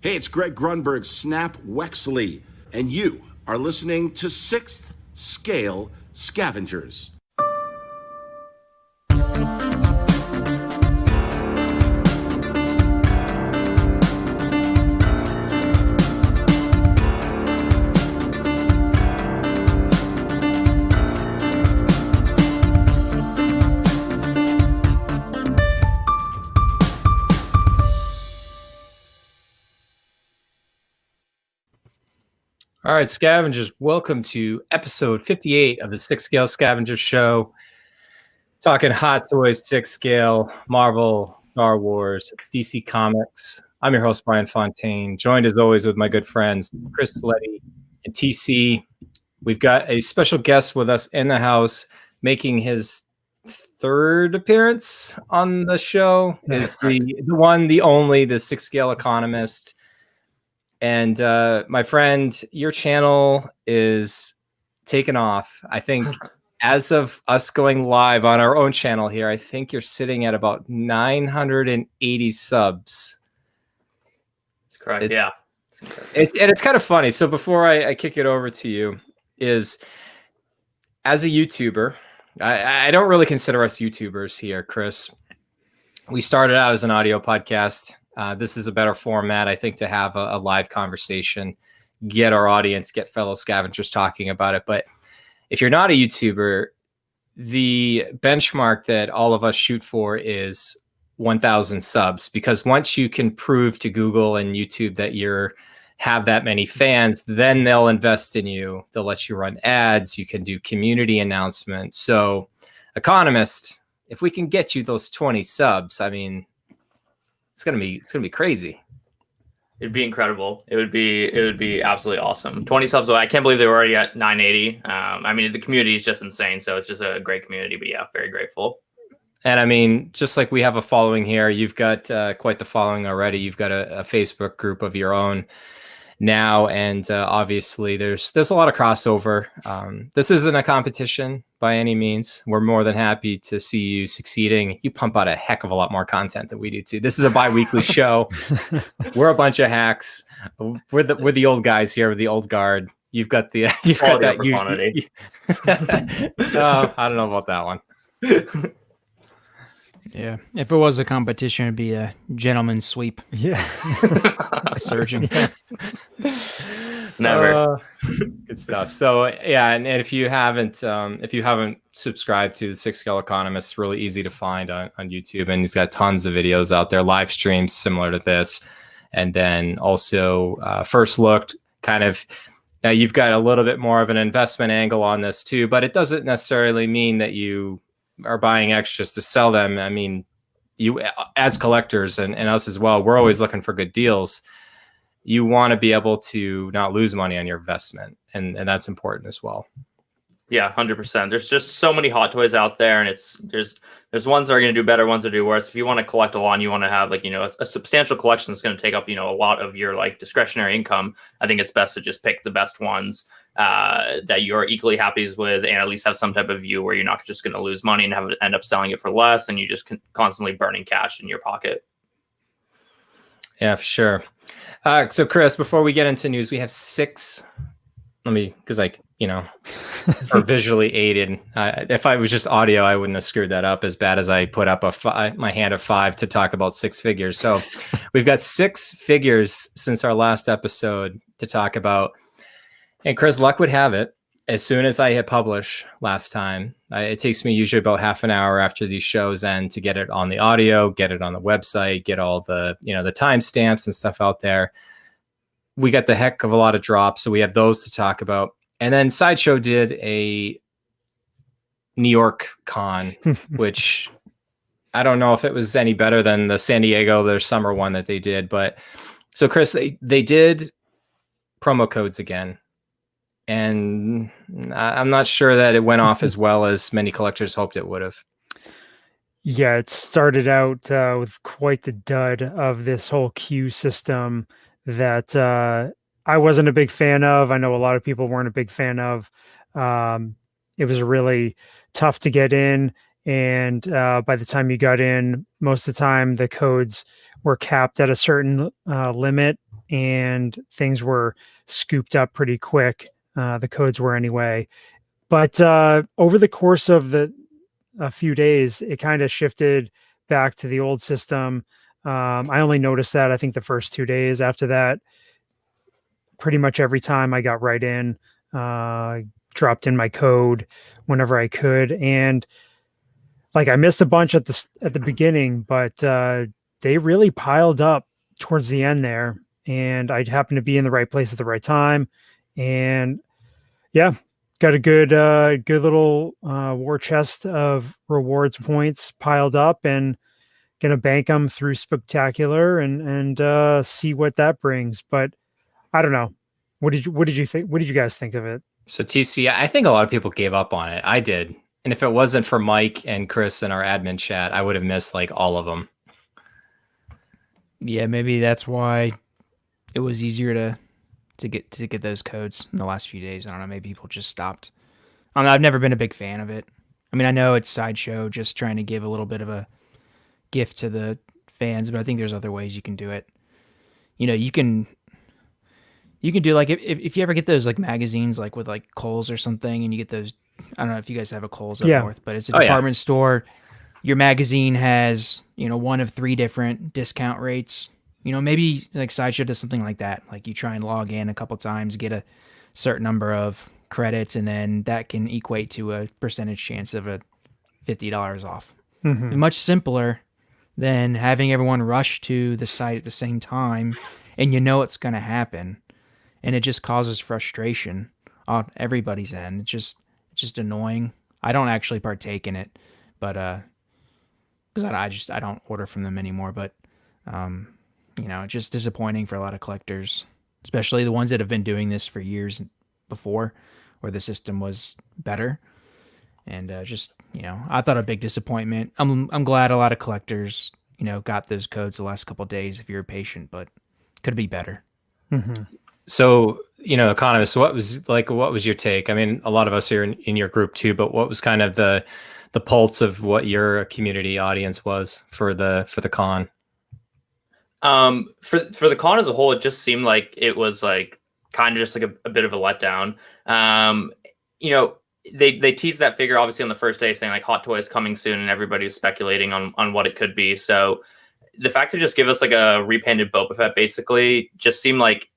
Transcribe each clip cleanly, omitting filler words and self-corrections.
Hey, it's Greg Grunberg, Snap Wexley, and you are listening to Sixth Scale Scavengers. All right, Scavengers, welcome to episode 58 of the Sixth Scale Scavengers Show. Talking hot toys, sixth scale, Marvel, Star Wars, DC Comics. I'm your host, Brian Fontaine, joined as always with my good friends, Chris Sleddy and TC. We've got a special guest with us in the house, making his third appearance on the show. Is the one, the only, the Sixth Scale Economist. And my friend, your channel is taken off. I think as of us going live on our own channel here, I think you're sitting at about 980 subs. That's correct. Yeah. It's kind of funny. So before I kick it over to you, is as a YouTuber, I don't really consider us YouTubers here, Chris. We started out as an audio podcast. This is a better format, I think, to have a live conversation, get our audience, get fellow scavengers talking about it. But if you're not a YouTuber, the benchmark that all of us shoot for is 1,000 subs, because once you can prove to Google and YouTube that you have that many fans, then they'll invest in you. They'll let you run ads. You can do community announcements. So, Economist, if we can get you those 20 subs, I mean, it's gonna be crazy. It'd be incredible. It would be absolutely awesome. 20 subs. I can't believe they were already at 980. I mean, the community is just insane. So it's just a great community. But yeah, very grateful. And I mean, just like we have a following here, you've got quite the following already. You've got a Facebook group of your own now, and obviously there's a lot of crossover. This isn't a competition by any means. We're more than happy to see you succeeding. You pump out a heck of a lot more content than we do too. This is a bi-weekly show. We're a bunch of hacks. We're the old guys here, the old guard. You've got that. I don't know about that one. Yeah, if it was a competition, it'd be a gentleman's sweep. Yeah, surging. Never. Good stuff. So yeah, and if you haven't subscribed to the Sixth Scale Economist, it's really easy to find on YouTube, and he's got tons of videos out there, live streams similar to this, and then also First Looked, kind of. Now you've got a little bit more of an investment angle on this too, but it doesn't necessarily mean that you are buying extras to sell them. I mean, you as collectors and us as well, we're always looking for good deals. You want to be able to not lose money on your investment, and that's important as well. Yeah, 100%. There's just so many hot toys out there, and there's ones that are going to do better, ones that do worse. If you want to collect a lot and you want to have a substantial collection that's going to take up a lot of your discretionary income, I think it's best to just pick the best ones that you're equally happy with, and at least have some type of view where you're not just going to lose money and end up selling it for less, and you just constantly burning cash in your pocket. Yeah, for sure. So Chris, before we get into news, we have 6. Because are visually aided. If I was just audio, I wouldn't have screwed that up as bad as I put up my hand of 5 to talk about 6 figures. So we've got 6 figures since our last episode to talk about. And Chris, luck would have it, as soon as I hit publish last time, it takes me usually about half an hour after these shows end to get it on the audio, get it on the website, get all the the timestamps and stuff out there. We got the heck of a lot of drops, so we have those to talk about. And then Sideshow did a New York con, which I don't know if it was any better than the San Diego, their summer one that they did. But so Chris, they did promo codes again. and I'm not sure that it went off as well as many collectors hoped it would have. Yeah, it started out with quite the dud of this whole queue system that I wasn't a big fan of. I know a lot of people weren't a big fan of. It was really tough to get in. And by the time you got in, most of the time the codes were capped at a certain limit and things were scooped up pretty quick. The codes were anyway. But over the course of a few days, it kind of shifted back to the old system. I only noticed that I think the first 2 days. After that, pretty much every time I got right in, dropped in my code whenever I could. And like I missed a bunch at the beginning, but they really piled up towards the end there. And I'd happen to be in the right place at the right time. And yeah, got a good little war chest of rewards points piled up, and gonna bank them through Spectacular and see what that brings. But I don't know. What did you think? What did you guys think of it? So TC, I think a lot of people gave up on it. I did. And if it wasn't for Mike and Chris in our admin chat, I would have missed like all of them. Yeah, maybe that's why it was easier to get those codes in the last few days. I don't know. Maybe people just stopped. I don't know, I've never been a big fan of it. I mean, I know it's Sideshow just trying to give a little bit of a gift to the fans, but I think there's other ways you can do it. You know, you can do like if you ever get those like magazines like with like Kohl's or something, and you get those. I don't know if you guys have a Kohl's up north, but it's a department store. Your magazine has, one of 3 different discount rates. Maybe like Sideshow does something like that. Like you try and log in a couple times, get a certain number of credits, and then that can equate to a percentage chance of a $50 off. Mm-hmm. Much simpler than having everyone rush to the site at the same time, and it's going to happen, and it just causes frustration on everybody's end. It's just annoying. I don't actually partake in it, but because I don't order from them anymore. But it's just disappointing for a lot of collectors, especially the ones that have been doing this for years before, where the system was better. And I thought a big disappointment. I'm glad a lot of collectors got those codes the last couple of days if you're patient, but could be better. Mm-hmm. So, Economist, what was your take? I mean, a lot of us are in your group too, but what was kind of the pulse of what your community audience was for the con? For the con as a whole, it just seemed like it was like kind of just like a bit of a letdown. They teased that figure obviously on the first day, saying like Hot Toys coming soon, and everybody was speculating on what it could be. So the fact to just give us like a repainted Boba Fett basically just seemed like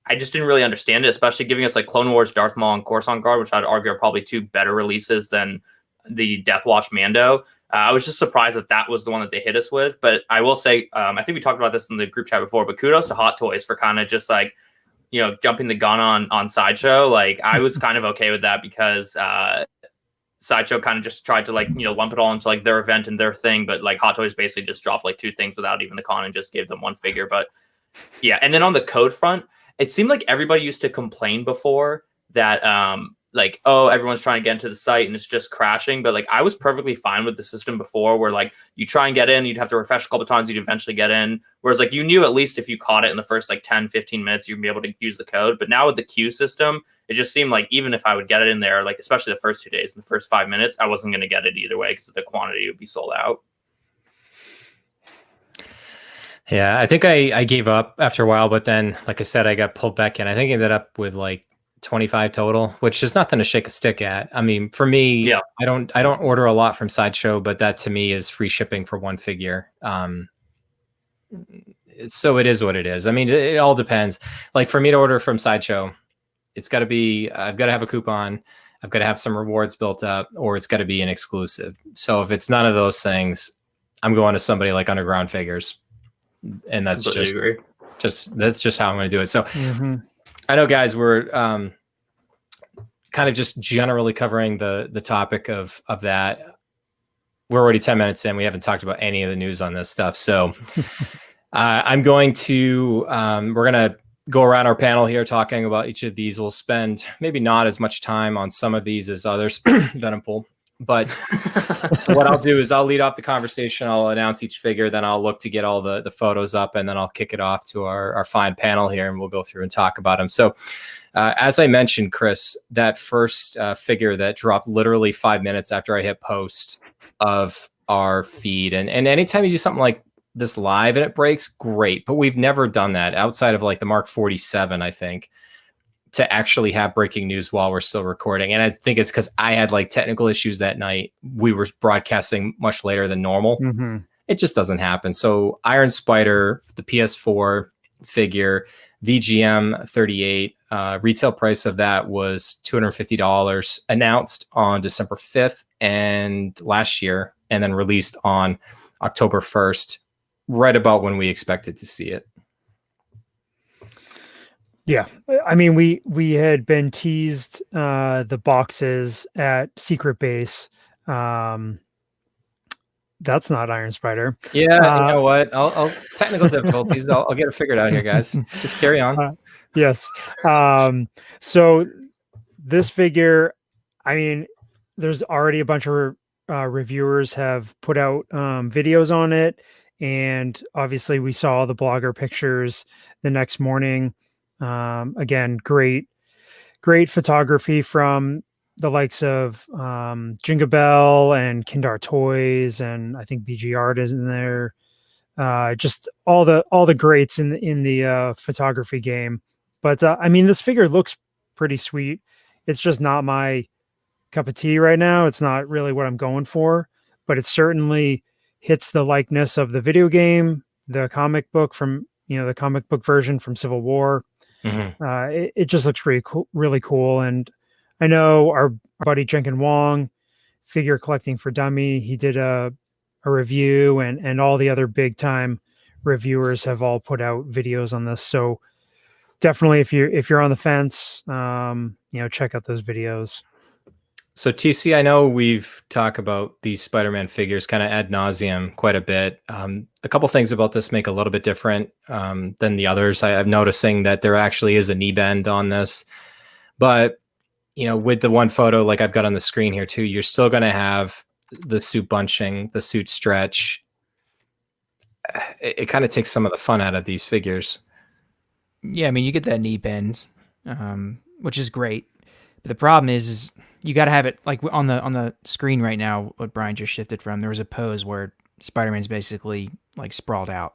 I just didn't really understand it, especially giving us like Clone Wars, Darth Maul, and Coruscant Guard, which I'd argue are probably 2 better releases than the Death Watch Mando. I was just surprised that was the one that they hit us with. But I will say, I think we talked about this in the group chat before, but kudos to Hot Toys for kind of just like, jumping the gun on Sideshow. Like I was kind of okay with that because Sideshow kind of just tried to like, lump it all into like their event and their thing. But like Hot Toys basically just dropped like 2 things without even the con and just gave them 1 figure. But yeah. And then on the code front, it seemed like everybody used to complain before that, like, oh, everyone's trying to get into the site and it's just crashing. But like, I was perfectly fine with the system before where like you try and get in, you'd have to refresh a couple of times, you'd eventually get in. Whereas like, you knew at least if you caught it in the first like 10, 15 minutes, you'd be able to use the code. But now with the queue system, it just seemed like even if I would get it in there, like, especially the first 2 days, in the first 5 minutes, I wasn't going to get it either way because the quantity would be sold out. Yeah, I think I gave up after a while, but then, like I said, I got pulled back in. I think I ended up with like 25 total, which is nothing to shake a stick at. I mean, for me, yeah. I don't order a lot from Sideshow, but that to me is free shipping for 1 figure. So it is what it is. I mean, it all depends. Like for me to order from Sideshow, it's got to be, I've got to have a coupon, I've got to have some rewards built up, or it's got to be an exclusive. So if it's none of those things, I'm going to somebody like Underground Figures. And that's that's just how I'm going to do it. So I know, guys, we're kind of just generally covering the topic of that. We're already 10 minutes in. We haven't talked about any of the news on this stuff. So I'm going to we're going to go around our panel here talking about each of these. We'll spend maybe not as much time on some of these as others, Venompool. But so what I'll do is I'll lead off the conversation. I'll announce each figure, then I'll look to get all the photos up, and then I'll kick it off to our fine panel here, and we'll go through and talk about them. So as I mentioned, Chris, that first figure that dropped literally 5 minutes after I hit post of our feed, and anytime you do something like this live and it breaks, great. But we've never done that outside of like the Mark 47, I think, to actually have breaking news while we're still recording. And I think it's because I had like technical issues that night. We were broadcasting much later than normal. Mm-hmm. It just doesn't happen. So Iron Spider, the PS4 figure, VGM 38, retail price of that was $250, announced on December 5th and last year, and then released on October 1st, right about when we expected to see it. Yeah, I mean, we had been teased the boxes at Secret Base. That's not Iron Spider. Yeah, you know what? I'll technical difficulties. I'll get it figured out here, guys. Just carry on. Yes. So this figure, I mean, there's already a bunch of reviewers have put out videos on it, and obviously we saw the blogger pictures the next morning. Again, great photography from the likes of Jingle Bell and Kindar Toys, and I think BG Art is in there. Just all the greats in the photography game. But I mean, this figure looks pretty sweet. It's just not my cup of tea right now. It's not really what I'm going for, but it certainly hits the likeness of the video game, the comic book from, the comic book version from Civil War. Mm-hmm. It just looks really cool. And I know our buddy Jenkin Wong, Figure Collecting for Dummy, he did a review, and all the other big time reviewers have all put out videos on this. So definitely, if you're on the fence, check out those videos. So TC, I know we've talked about these Spider-Man figures kind of ad nauseum quite a bit. A couple things about this make a little bit different than the others. I'm noticing that there actually is a knee bend on this, but with the one photo like I've got on the screen here too, you're still going to have the suit bunching, the suit stretch. It kind of takes some of the fun out of these figures. Yeah, I mean, you get that knee bend, which is great. But the problem is you got to have it like on the screen right now. What Brian just shifted from, there was a pose where Spider-Man's basically like sprawled out.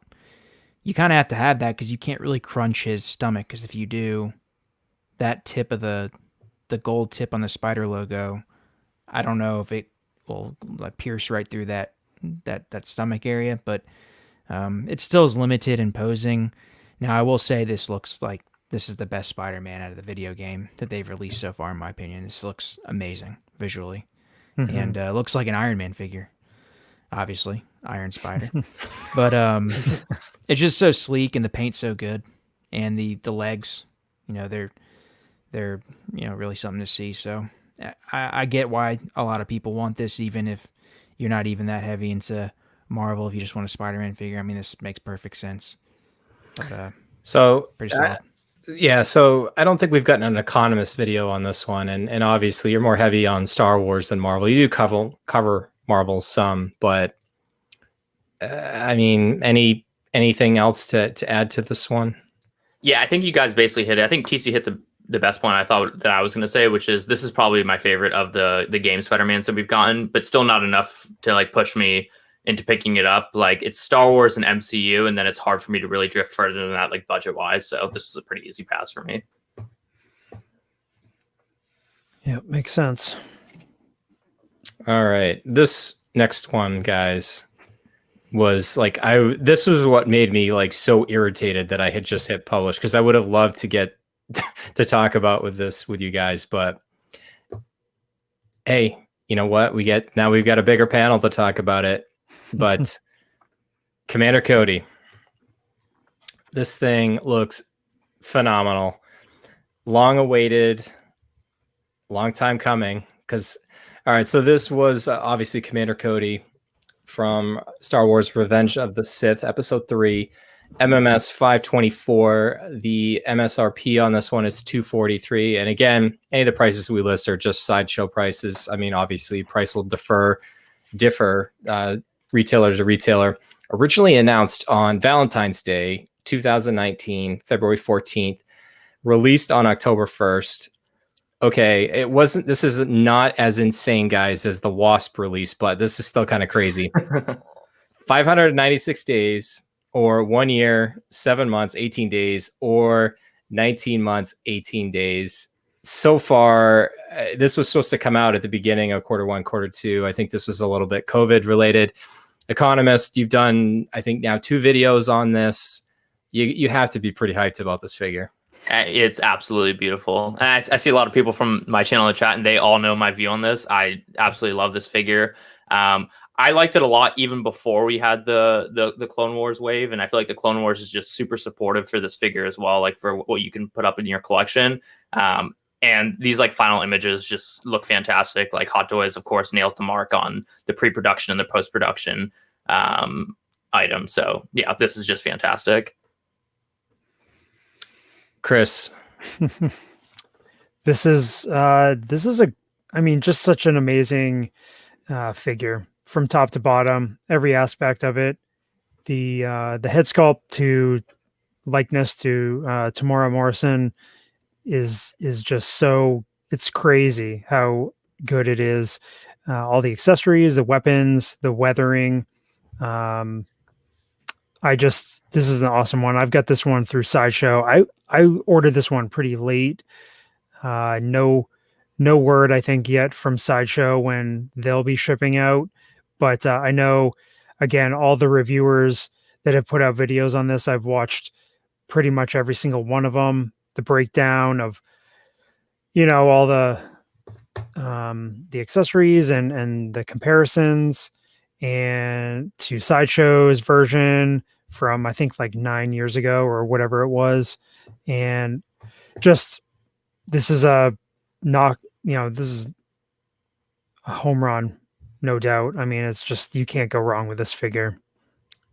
You kind of have to have that because you can't really crunch his stomach, because if you do, that tip of the gold tip on the Spider logo, I don't know if it will like pierce right through that stomach area, but it still is limited in posing. Now, I will say this looks like this is the best Spider-Man out of the video game that they've released so far, in my opinion. This looks amazing visually, and looks like an Iron Man figure, obviously, Iron Spider. But it's just so sleek, and the paint's so good, and the legs, they're really something to see. So I get why a lot of people want this, even if you're not even that heavy into Marvel. If you just want a Spider-Man figure, I mean, this makes perfect sense. But, so pretty solid. Yeah, so I don't think we've gotten an economist video on this one, and obviously you're more heavy on Star Wars than Marvel. You do cover Marvel some, but I mean, anything else to add to this one? Yeah, I think you guys basically hit it. I think TC hit the best point I thought that I was going to say, which is this is probably my favorite of the game Spider-Mans that we've gotten, but still not enough to like push me into picking it up. Like, it's Star Wars and MCU, and then it's hard for me to really drift further than that, like budget wise. So this was a pretty easy pass for me. Yeah, makes sense. All right, this next one, guys, was like this was what made me like so irritated that I had just hit publish, because I would have loved to get to talk about with you guys, but hey, you know what? We've got a bigger panel to talk about it. But Commander Cody, this thing looks phenomenal. Long awaited, long time coming. Because, all right, so this was obviously Commander Cody from Star Wars Revenge of the Sith, Episode 3. MMS 524. The MSRP on this one is 243. And again, any of the prices we list are just sideshow prices. I mean, obviously, price will differ retailer to retailer. Originally announced on Valentine's Day, 2019, February 14th, released on October 1st. Okay, this is not as insane, guys, as the Wasp release, but this is still kind of crazy. 596 days, or 1 year, 7 months, 18 days, or 19 months, 18 days. So far, this was supposed to come out at the beginning of quarter one, quarter two. I think this was a little bit COVID related. Economist, you've done, I think now 2 videos on this. You have to be pretty hyped about this figure. It's absolutely beautiful. And I see a lot of people from my channel in the chat, and they all know my view on this. I absolutely love this figure. I liked it a lot even before we had the Clone Wars wave, and I feel like the Clone Wars is just super supportive for this figure as well, like for what you can put up in your collection. And these like final images just look fantastic. Like Hot Toys, of course, nails the mark on the pre-production and the post-production item. So yeah, this is just fantastic. Chris, This is just such an amazing figure from top to bottom, every aspect of it. The head sculpt to likeness to Tamora Morrison is just so, it's crazy how good it is. All the accessories, the weapons, the weathering. This is an awesome one. I've got this one through Sideshow. I ordered this one pretty late. No word, I think, yet from Sideshow when they'll be shipping out. But I know, again, all the reviewers that have put out videos on this, I've watched pretty much every single one of them. The breakdown of, all the accessories and the comparisons, and to Sideshow's version from, I think, like 9 years ago or whatever it was. And just, this is a home run, no doubt. I mean, it's just, you can't go wrong with this figure.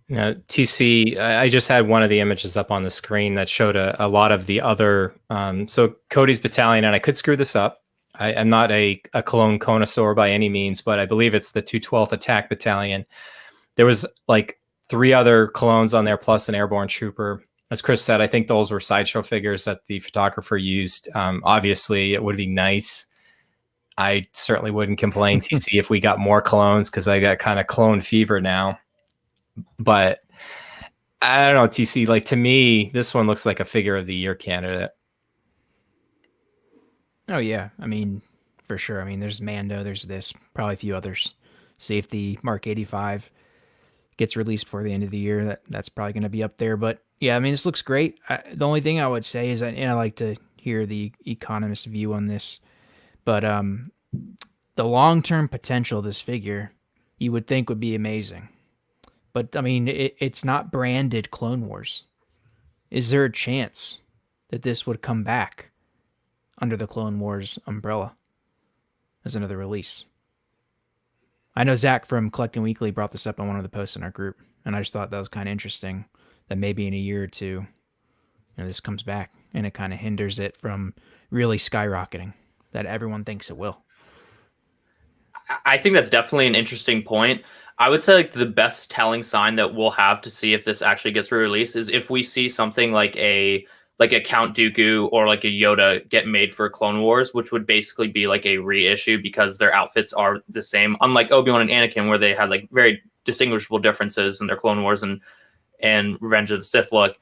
TC, I just had one of the images up on the screen that showed a lot of the other. So Cody's Battalion, and I could screw this up. I'm not a clone connoisseur by any means, but I believe it's the 212th Attack Battalion. There was like 3 other clones on there, plus an airborne trooper. As Chris said, I think those were Sideshow figures that the photographer used. Obviously, it would be nice. I certainly wouldn't complain, TC, if we got more clones, because I got kind of clone fever now. But I don't know, TC, like, to me, this one looks like a figure of the year candidate. Oh yeah, I mean, for sure. I mean, there's Mando, there's this, probably a few others. See if the Mark 85 gets released before the end of the year. That's probably going to be up there. But yeah, I mean, this looks great. The only thing I would say is, and I like to hear the economist's view on this, but the long-term potential of this figure, you would think would be amazing. But I mean, it's not branded Clone Wars. Is there a chance that this would come back under the Clone Wars umbrella as another release? I know Zach from Collecting Weekly brought this up on one of the posts in our group, and I just thought that was kind of interesting, that maybe in a year or two, this comes back, and it kind of hinders it from really skyrocketing that everyone thinks it will. I think that's definitely an interesting point. I would say like the best telling sign that we'll have to see if this actually gets re-released is if we see something like a Count Dooku or like a Yoda get made for Clone Wars, which would basically be like a reissue because their outfits are the same. Unlike Obi-Wan and Anakin, where they had like very distinguishable differences in their Clone Wars and Revenge of the Sith look.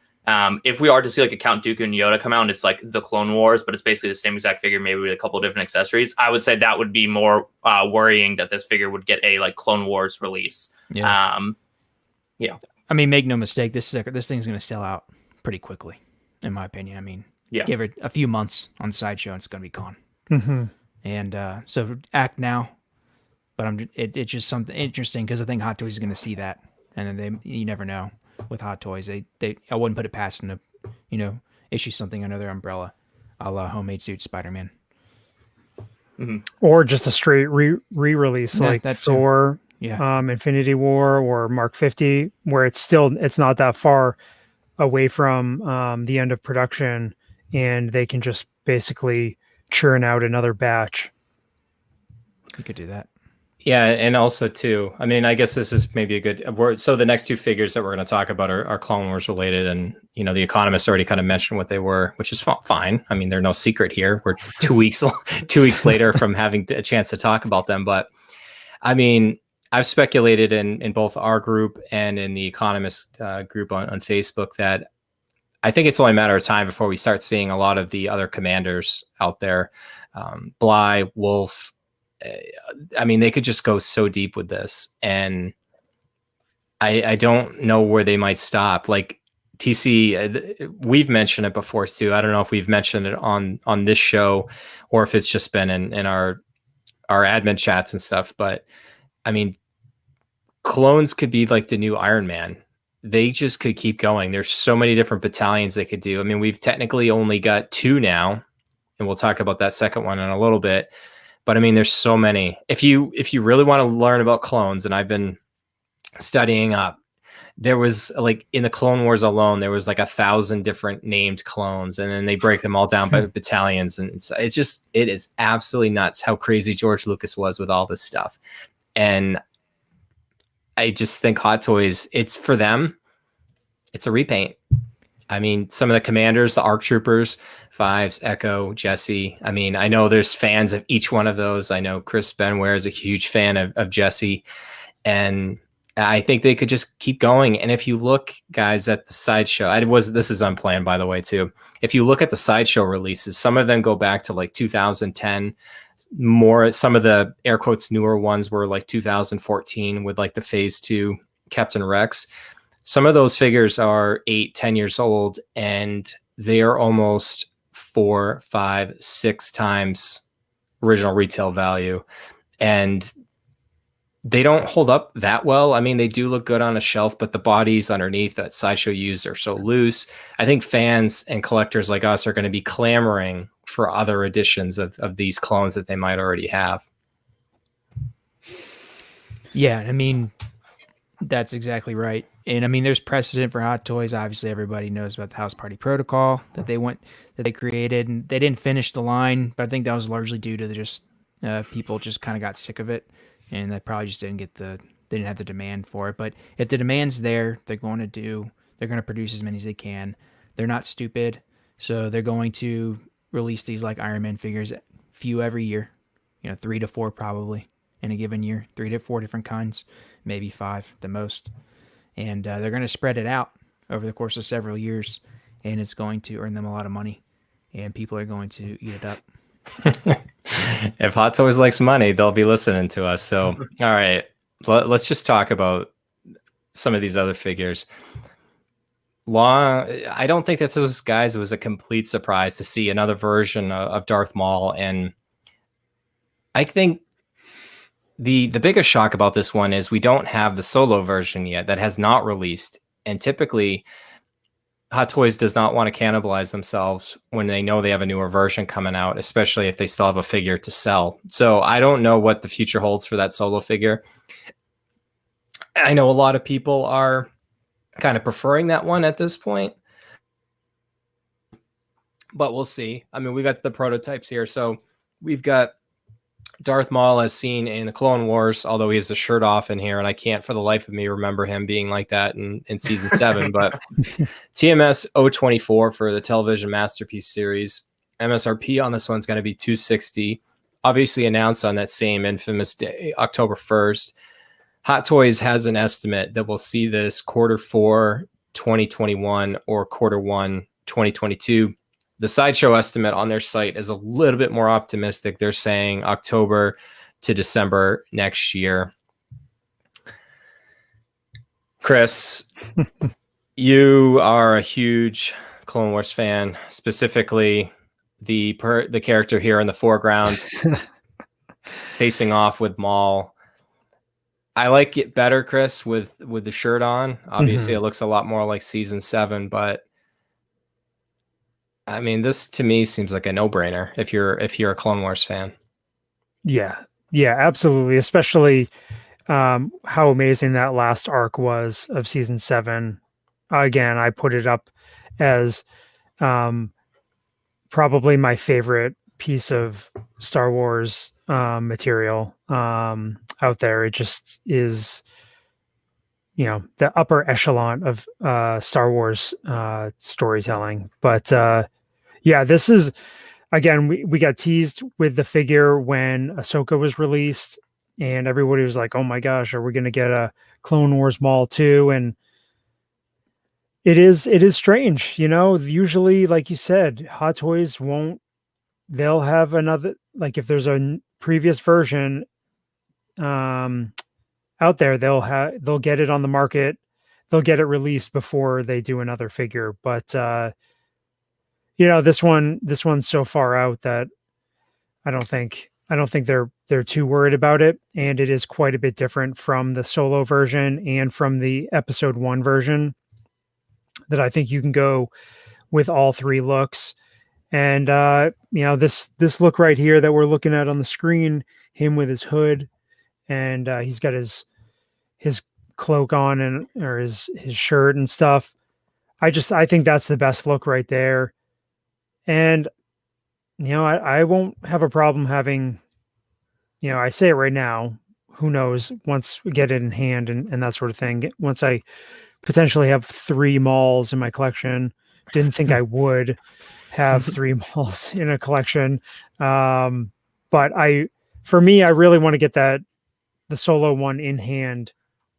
If we are to see like a Count Dooku and Yoda come out and it's like the Clone Wars, but it's basically the same exact figure, maybe with a couple of different accessories, I would say that would be more worrying that this figure would get a like Clone Wars release. Yeah. Yeah. I mean, make no mistake, this thing's going to sell out pretty quickly, in my opinion. I mean, give it a few months on Sideshow and it's going to be gone. Mm-hmm. And so act now. But it's just something interesting because I think Hot Toys is going to see that, and then you never know with Hot Toys. I wouldn't put it past them to, issue something under their umbrella, a la Homemade Suit Spider-Man. Mm-hmm. Or just a straight re-release, like Thor, Yeah. Infinity War or Mark 50, where it's not that far away from the end of production, and they can just basically churn out another batch. You could do that. Yeah, and also too, I mean, I guess this is maybe a good word. So the next two figures that we're going to talk about are Clone Wars related, and The Economist already kind of mentioned what they were, which is fine. I mean, they're no secret here. We're 2 weeks 2 weeks later from having a chance to talk about them, but I mean, I've speculated in both our group and in the Economist group on Facebook that I think it's only a matter of time before we start seeing a lot of the other commanders out there, Bly, Wolf. I mean, they could just go so deep with this, and I don't know where they might stop. Like TC, we've mentioned it before too. I don't know if we've mentioned it on this show or if it's just been in our admin chats and stuff. But I mean, clones could be like the new Iron Man. They just could keep going. There's so many different battalions they could do. I mean, we've technically only got 2 now, and we'll talk about that second one in a little bit. But I mean, there's so many. If you really want to learn about clones, and I've been studying up, there was like in the Clone Wars alone, there was like 1,000 different named clones, and then they break them all down by battalions. And it is absolutely nuts how crazy George Lucas was with all this stuff. And I just think Hot Toys, it's for them. It's a repaint. I mean, some of the commanders, the ARC Troopers, Fives, Echo, Jesse. I mean, I know there's fans of each one of those. I know Chris Benware is a huge fan of Jesse. And I think they could just keep going. And if you look, guys, at the sideshow, this is unplanned, by the way, too. If you look at the sideshow releases, some of them go back to like 2010. Some of the air quotes newer ones were like 2014 with like the Phase 2 Captain Rex. Some of those figures are 8-10 years old, and they are almost 4, 5, 6 times original retail value. And they don't hold up that well. I mean, they do look good on a shelf, but the bodies underneath that Sideshow used are so loose. I think fans and collectors like us are going to be clamoring for other editions of these clones that they might already have. Yeah, I mean, that's exactly right. And I mean, there's precedent for Hot Toys. Obviously, everybody knows about the House Party Protocol that they created, and they didn't finish the line, but I think that was largely due to people just kind of got sick of it, and they probably just didn't have the demand for it. But if the demand's there, they're going to produce as many as they can. They're not stupid, so they're going to release these like Iron Man figures, few every year, 3 to 4 probably in a given year, 3 to 4 different kinds, maybe 5 the most. And they're going to spread it out over the course of several years, and it's going to earn them a lot of money, and people are going to eat it up. If Hot Toys likes money, they'll be listening to us. So, all right, let's just talk about some of these other figures. I don't think that those guys, it was a complete surprise to see another version of Darth Maul, and I think the biggest shock about this one is we don't have the solo version yet that has not released. And typically Hot Toys does not want to cannibalize themselves when they know they have a newer version coming out, especially if they still have a figure to sell. So I don't know what the future holds for that solo figure. I know a lot of people are kind of preferring that one at this point, but we'll see. I mean, we got the prototypes here. So we've got Darth Maul as seen in the Clone Wars, although he has the shirt off in here, and I can't for the life of me remember him being like that in season 7. But TMS 024 for the Television Masterpiece series. MSRP on this one's going to be $260. Obviously announced on that same infamous day, October 1st. Hot Toys has an estimate that we'll see this Q4 2021 or Q1 2022. The Sideshow estimate on their site is a little bit more optimistic. They're saying October to December next year. Chris, you are a huge Clone Wars fan, specifically the character here in the foreground facing off with Maul. I like it better, Chris, with the shirt on. Obviously, It looks a lot more like season 7, but I mean, this to me seems like a no-brainer if you're a Clone Wars fan. Yeah, absolutely. Especially how amazing that last arc was of season 7. again, I put it up as probably my favorite piece of Star Wars material out there. It just is, the upper echelon of Star Wars storytelling. But yeah, this is, again, we got teased with the figure when Ahsoka was released, and everybody was like, "Oh my gosh, are we going to get a Clone Wars Maul too?" And it is strange, Usually, like you said, Hot Toys won't. They'll have another, like if there's a previous version out there, they'll get it on the market, they'll get it released before they do another figure. But this one's so far out that I don't think they're too worried about it, and it is quite a bit different from the Solo version and from the Episode 1 version, that I think you can go with all three looks. And this look right here that we're looking at on the screen, him with his hood, and he's got his cloak on, or his shirt and stuff. I think that's the best look right there. And I won't have a problem having, I say it right now, who knows, once we get it in hand and that sort of thing, once I potentially have 3 Mauls in my collection. Didn't think I would have 3 Mauls in a collection. But for me, I really want to get the Solo one in hand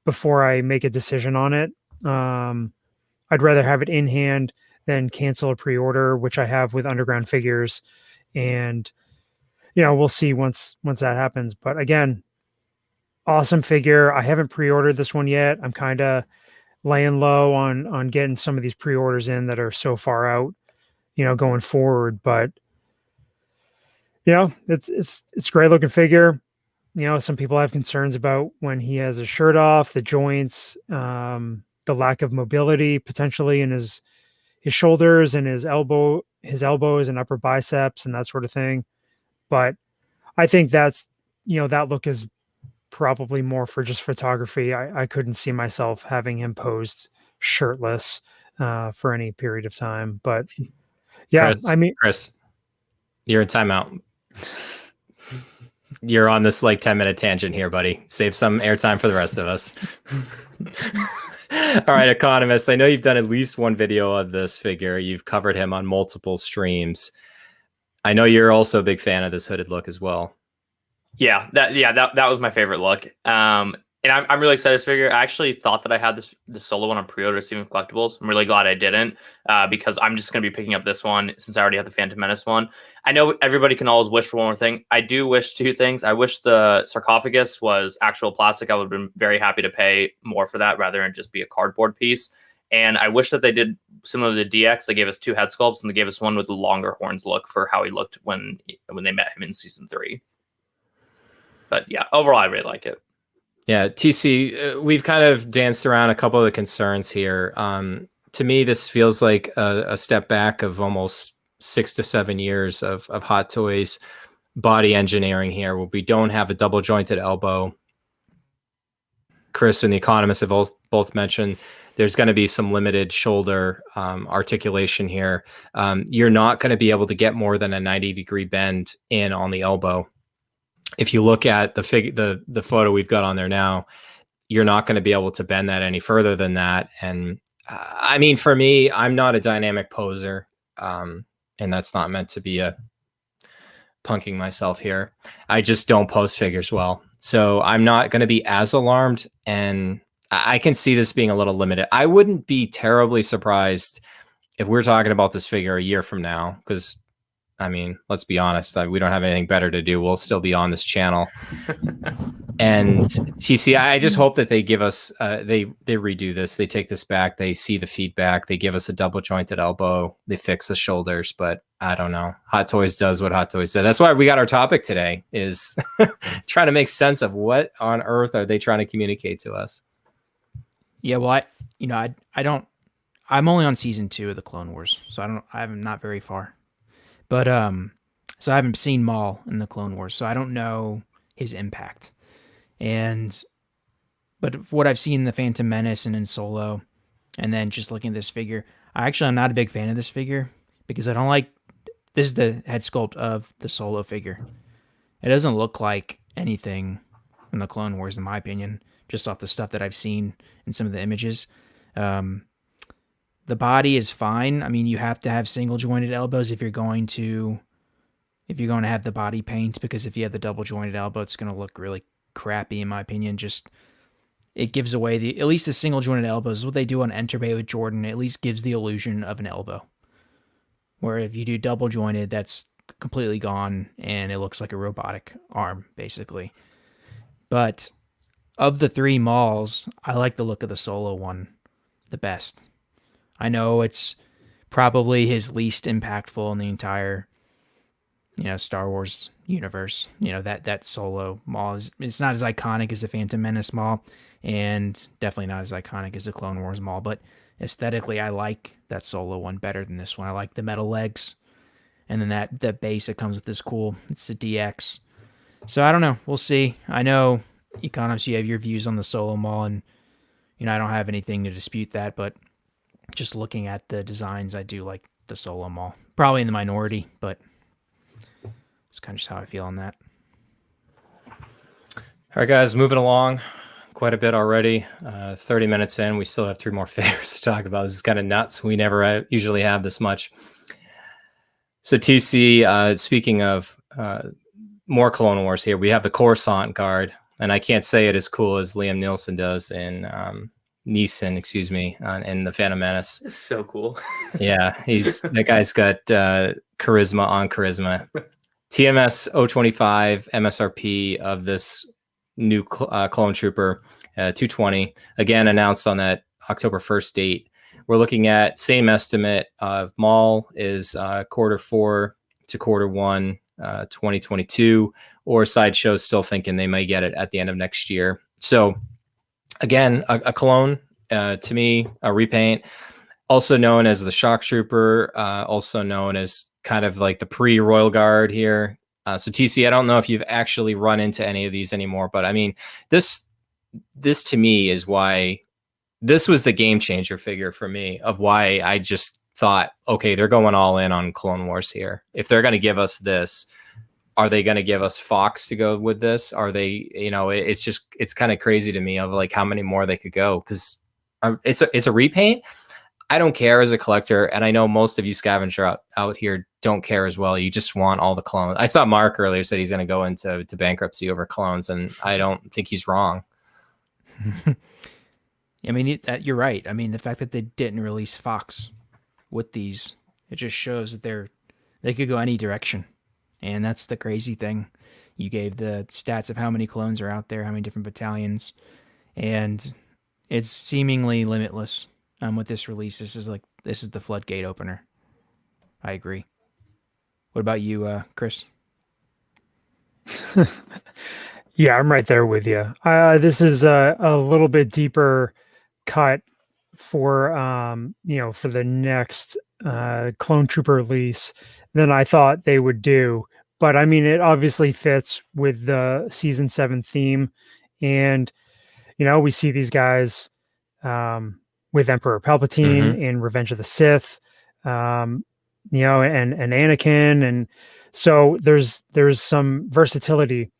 before I make a decision on it. I'd rather have it in hand than cancel a pre-order, which I have with Underground Figures. And, we'll see once that happens. But again, awesome figure. I haven't pre-ordered this one yet. I'm kind of laying low on getting some of these pre-orders in that are so far out, going forward. But it's a great looking figure. Some people have concerns about when he has his shirt off, the joints, the lack of mobility potentially in his shoulders and his elbows and upper biceps and that sort of thing. But I think that's, that look is probably more for just photography. I couldn't see myself having him posed shirtless for any period of time. But yeah, Chris, you're in timeout. You're on this 10-minute tangent here, buddy. Save some airtime for the rest of us. All right, Economist, I know you've done at least one video of this figure. You've covered him on multiple streams. I know you're also a big fan of this hooded look as well. Yeah, that was my favorite look. And I'm really excited to figure. I actually thought that I had the Solo one on pre-order, Steven Collectibles. I'm really glad I didn't, because I'm just going to be picking up this one since I already have the Phantom Menace one. I know everybody can always wish for one more thing. I do wish 2 things. I wish the sarcophagus was actual plastic. I would have been very happy to pay more for that rather than just be a cardboard piece. And I wish that they did similar to the DX. They gave us 2 head sculpts, and they gave us one with the longer horns look for how he looked when they met him in season 3. But yeah, overall, I really like it. Yeah, TC, we've kind of danced around a couple of the concerns here. To me, this feels like a step back of almost 6 to 7 years of Hot Toys body engineering here, where we don't have a double jointed elbow. Chris and the Economist have both mentioned there's going to be some limited shoulder articulation here. You're not going to be able to get more than a 90-degree bend in on the elbow. If you look at the photo we've got on there now, you're not going to be able to bend that any further than that. And I mean, for me, I'm not a dynamic poser, and that's not meant to be a punking myself here. I just don't pose figures well, so I'm not going to be as alarmed, and I can see this being a little limited. I wouldn't be terribly surprised if we're talking about this figure a year from now, because I mean, let's be honest, we don't have anything better to do. We'll still be on this channel. And TC, I just hope that they give us, they redo this. They take this back. They see the feedback. They give us a double jointed elbow. They fix the shoulders. But I don't know. Hot Toys does what Hot Toys does. That's why we got our topic today, is trying to make sense of what on earth are they trying to communicate to us. Yeah, well, I don't. I'm only on season 2 of the Clone Wars, so I'm not very far. But so I haven't seen Maul in the Clone Wars, so I don't know his impact. But what I've seen in the Phantom Menace and in Solo, And then just looking at this figure, I'm not a big fan of this figure because I don't like. This is the head sculpt of the Solo figure. It doesn't look like anything in the Clone Wars, in my opinion, just off the stuff that I've seen in some of the images. The body is fine. I mean, you have to have single jointed elbows if you're going to have the body paint, because if you have the double jointed elbow, it's going to look really crappy, in my opinion. Just it gives away at least the single jointed elbows. What they do on Enterbay with Jordan, at least gives the illusion of an elbow. Where if you do double jointed, that's completely gone and it looks like a robotic arm, basically. But of the 3 Mauls, I like the look of the Solo one the best. I know it's probably his least impactful in the entire, Star Wars universe. That Solo Maul it's not as iconic as the Phantom Menace Maul, and definitely not as iconic as the Clone Wars Maul, but aesthetically, I like that Solo one better than this one. I like the metal legs, and then that base that comes with is cool. It's the DX. So I don't know. We'll see. I know, Economist, you have your views on the Solo Maul, and I don't have anything to dispute that. But just looking at the designs, I do like the Solo Maul. Probably in the minority, but it's kind of just how I feel on that. All right, guys, moving along. Quite a bit already. 30 minutes in, we still have 3 more figures to talk about. This is kind of nuts. We never usually have this much. So TC, speaking of more Clone Wars here, we have the Coruscant guard, and I can't say it as cool as Liam Neeson does in Neeson, excuse me, in the Phantom Menace. It's so cool. Yeah, that guy's got charisma on charisma. TMS 025 MSRP of this new clone trooper, 220, again announced on that October 1st date. We're looking at same estimate of Maul is Q4 to Q1 2022, or Sideshow's still thinking they may get it at the end of next year. So again, a clone, to me, a repaint, also known as the Shock Trooper, also known as kind of like the pre-Royal Guard here. So TC, I don't know if you've actually run into any of these anymore, but I mean, this to me is why this was the game changer figure for me, of why I just thought, okay, they're going all in on Clone Wars here. If they're going to give us this, are they going to give us Fox to go with this? Are they, it's kind of crazy to me of like how many more they could go, because it's a repaint. I don't care as a collector, and I know most of you scavenger out here don't care as well. You just want all the clones. I saw Mark earlier said he's going to go into bankruptcy over clones, and I don't think he's wrong. I mean, you're right. I mean, the fact that they didn't release Fox with these, it just shows that they could go any direction, and that's the crazy thing. You gave the stats of how many clones are out there, how many different battalions, and it's seemingly limitless. With this release, this is the floodgate opener. I agree. What about you, Chris? Yeah, I'm right there with you. This is a little bit deeper cut for for the next Clone Trooper release than I thought they would do. But I mean, it obviously fits with the Season 7 theme, and we see these guys with Emperor Palpatine in Revenge of the Sith, and Anakin, and so there's some versatility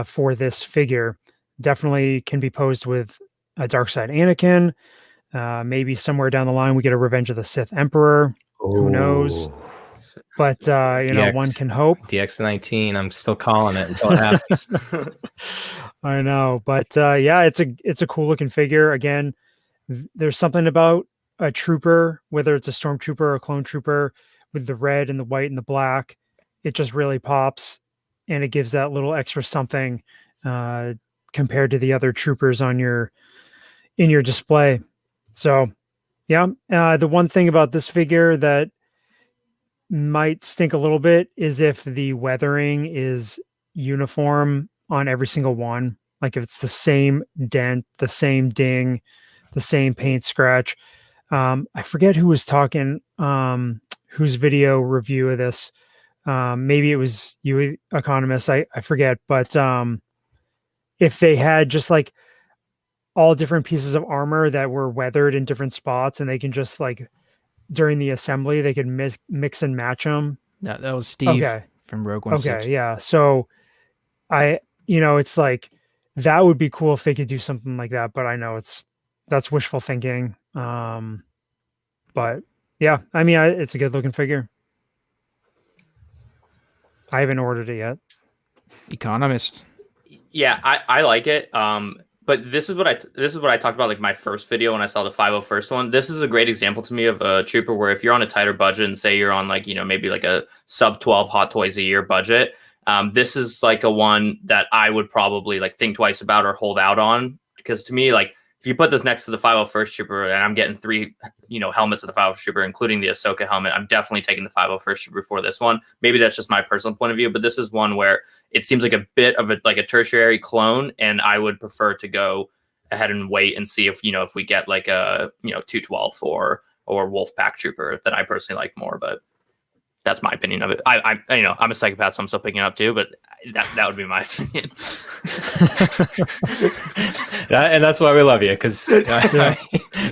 for this figure. Definitely can be posed with a Darkside Anakin. Maybe somewhere down the line we get a Revenge of the Sith Emperor. Who knows? But one can hope. DX19. I'm still calling it until it happens. I know, but it's a cool looking figure. Again, there's something about a trooper, whether it's a stormtrooper or a clone trooper, with the red and the white and the black. It just really pops, and it gives that little extra something compared to the other troopers in your display. So, the one thing about this figure that might stink a little bit is if the weathering is uniform on every single one. Like if it's the same dent, the same ding, the same paint scratch. I forget who was talking, whose video review of this. Maybe it was you, Economist. I forget. But if they had just like all different pieces of armor that were weathered in different spots, and they can just like during the assembly they can mix and match them. That was Steve Okay. from Rogue One. Okay, yeah. So it's like that would be cool if they could do something like that, but I know that's wishful thinking. But yeah, I mean, it's a good looking figure. I haven't ordered it yet. Economist. Yeah, I like it. But this is what I talked about, like my first video when I saw the 501st one. This is a great example to me of a trooper where if you're on a tighter budget and say you're on like, maybe like a sub 12 Hot Toys a year budget, this is like a one that I would probably like think twice about or hold out on, because to me, like if you put this next to the 501st Trooper and I'm getting 3, helmets of the 501st Trooper, including the Ahsoka helmet, I'm definitely taking the 501st Trooper before this one. Maybe that's just my personal point of view, but this is one where it seems like a bit of a tertiary clone, and I would prefer to go ahead and wait and see if we get like a 212 or Wolfpack Trooper that I personally like more. But that's my opinion of it. I'm a psychopath, so I'm still picking it up too. But that would be my opinion. And that's why we love you, because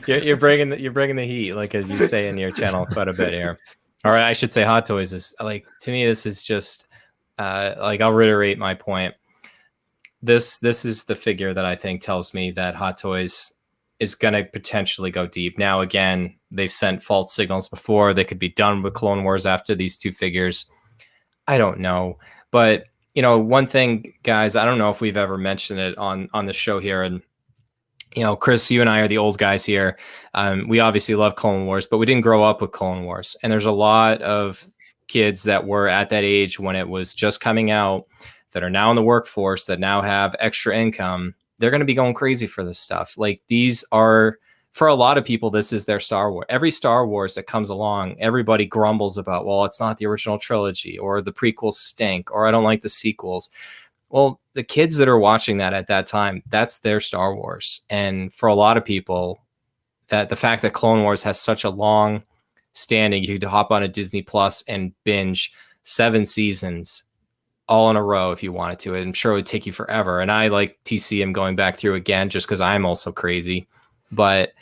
you're bringing the heat, like as you say in your channel quite a bit here. Or I should say, Hot Toys is like, to me, this is just like, I'll reiterate my point. This is the figure that I think tells me that Hot Toys is going to potentially go deep. Now, again, they've sent false signals before. They could be done with Clone Wars after these 2 figures. I don't know. But, one thing, guys, I don't know if we've ever mentioned it on the show here. And, Chris, you and I are the old guys here. We obviously love Clone Wars, but we didn't grow up with Clone Wars. And there's a lot of kids that were at that age when it was just coming out that are now in the workforce, that now have extra income. They're going to be going crazy for this stuff. Like, these are, for a lot of people, this is their Star Wars. Every Star Wars that comes along, everybody grumbles about, well, it's not the original trilogy, or the prequels stink, or I don't like the sequels. Well, the kids that are watching that at that time, that's their Star Wars. And for a lot of people, that the fact that Clone Wars has such a long standing, you could hop on a Disney Plus and binge 7 seasons all in a row if you wanted to. I'm sure it would take you forever. And I like TCM going back through again, just because I'm also crazy. But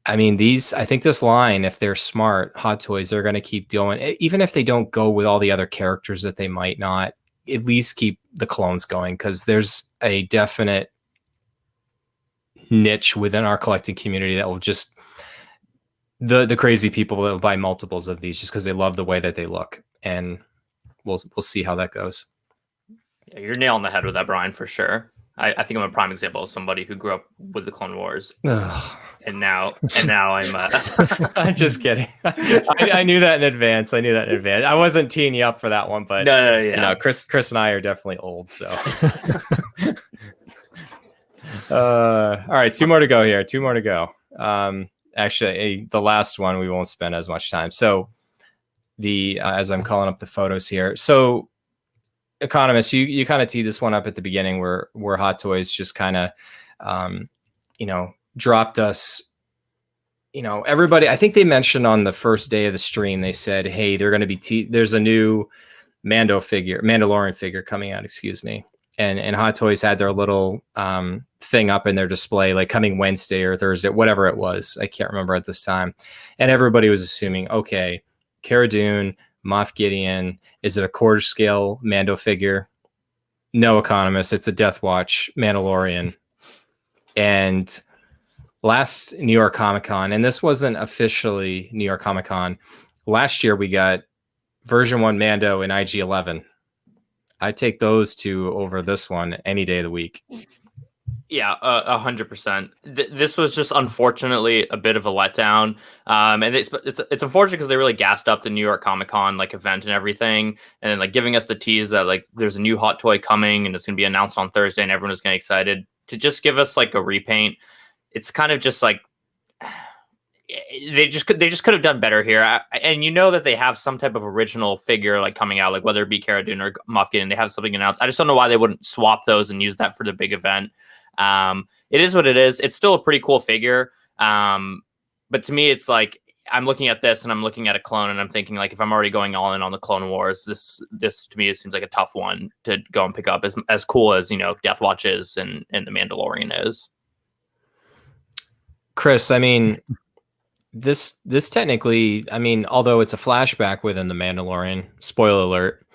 I mean, I think this line, if they're smart, Hot Toys, they're going to keep doing, even if they don't go with all the other characters that they might not, at least keep the clones going, because there's a definite niche within our collecting community that will just, the crazy people that will buy multiples of these just because they love the way that they look. And we'll see how that goes. Yeah, you're nailing the head with that, Brian, for sure. I think I'm a prime example of somebody who grew up with the Clone Wars, and now I'm. I'm just kidding. I knew that in advance. I wasn't teeing you up for that one, but no, yeah. Chris and I are definitely old, so. All right, 2 more to go here. 2 more to go. Actually, the last one we won't spend as much time. So as I'm calling up the photos here. So Economist, you kind of teed this one up at the beginning where Hot Toys just kind of, dropped us, everybody, I think they mentioned on the first day of the stream, they said, hey, they're going to be, there's a new Mandalorian figure coming out, excuse me. And Hot Toys had their little thing up in their display, like coming Wednesday or Thursday, whatever it was. I can't remember at this time. And everybody was assuming, okay, Cara Dune, Moff Gideon, is it a quarter scale Mando figure? No, Economist, it's a Death Watch Mandalorian. And last New York Comic Con, and this wasn't officially New York Comic Con, last year we got version 1 Mando in IG-11. I'd take those 2 over this one any day of the week. Yeah, 100%. This was just unfortunately a bit of a letdown, and it's unfortunate because they really gassed up the New York Comic Con like event and everything, and then like giving us the tease that like there's a new hot toy coming and it's going to be announced on Thursday, and everyone was getting excited to just give us like a repaint. It's kind of just like they just could have done better here, and that they have some type of original figure like coming out, like whether it be Cara Dune or Moff Gideon, they have something announced. I just don't know why they wouldn't swap those and use that for the big event. It is what it is. It's still a pretty cool figure. But to me, it's like, I'm looking at this and I'm looking at a clone and I'm thinking like, if I'm already going all in on the Clone Wars, this to me, it seems like a tough one to go and pick up as cool as, Death Watch is and the Mandalorian is. Chris, I mean, this technically, I mean, although it's a flashback within the Mandalorian, spoiler alert,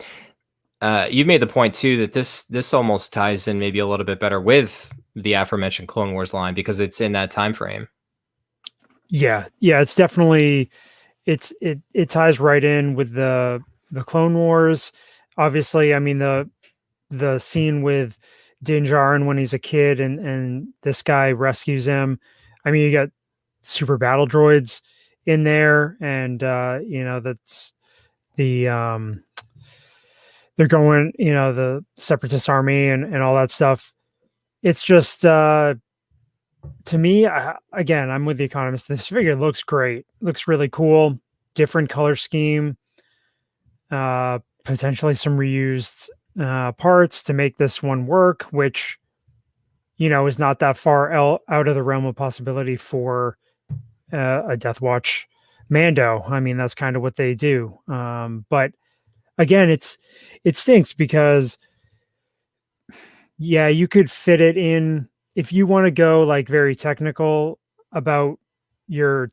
you've made the point too that this almost ties in maybe a little bit better with the aforementioned Clone Wars line because it's in that time frame. Yeah, it's definitely it ties right in with the Clone Wars. Obviously, I mean the scene with Din Djarin when he's a kid and this guy rescues him. I mean, you got super battle droids in there, and that's the they're going, the Separatist army and all that stuff. It's just to me, again, I'm with the Economist. This figure looks great. Looks really cool. Different color scheme. Potentially some reused parts to make this one work, which, is not that far out of the realm of possibility for a Death Watch Mando. I mean, that's kind of what they do. But again, it stinks because, yeah, you could fit it in if you want to go like very technical about your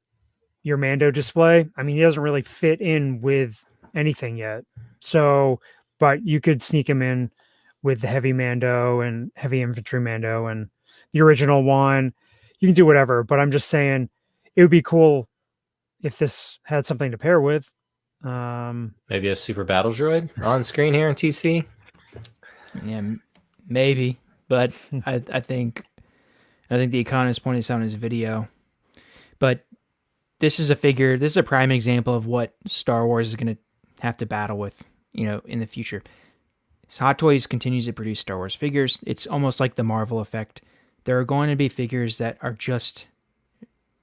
Mando display. I mean, he doesn't really fit in with anything yet. So, but you could sneak him in with the heavy Mando and heavy infantry Mando and the original one. You can do whatever, but I'm just saying it would be cool if this had something to pair with. Maybe a super battle droid on screen here in TC. Yeah, maybe, but I think the Economist pointed this out in his video. But this is a prime example of what Star Wars is going to have to battle with, in the future. So Hot Toys continues to produce Star Wars figures. It's almost like the Marvel effect. There are going to be figures that are just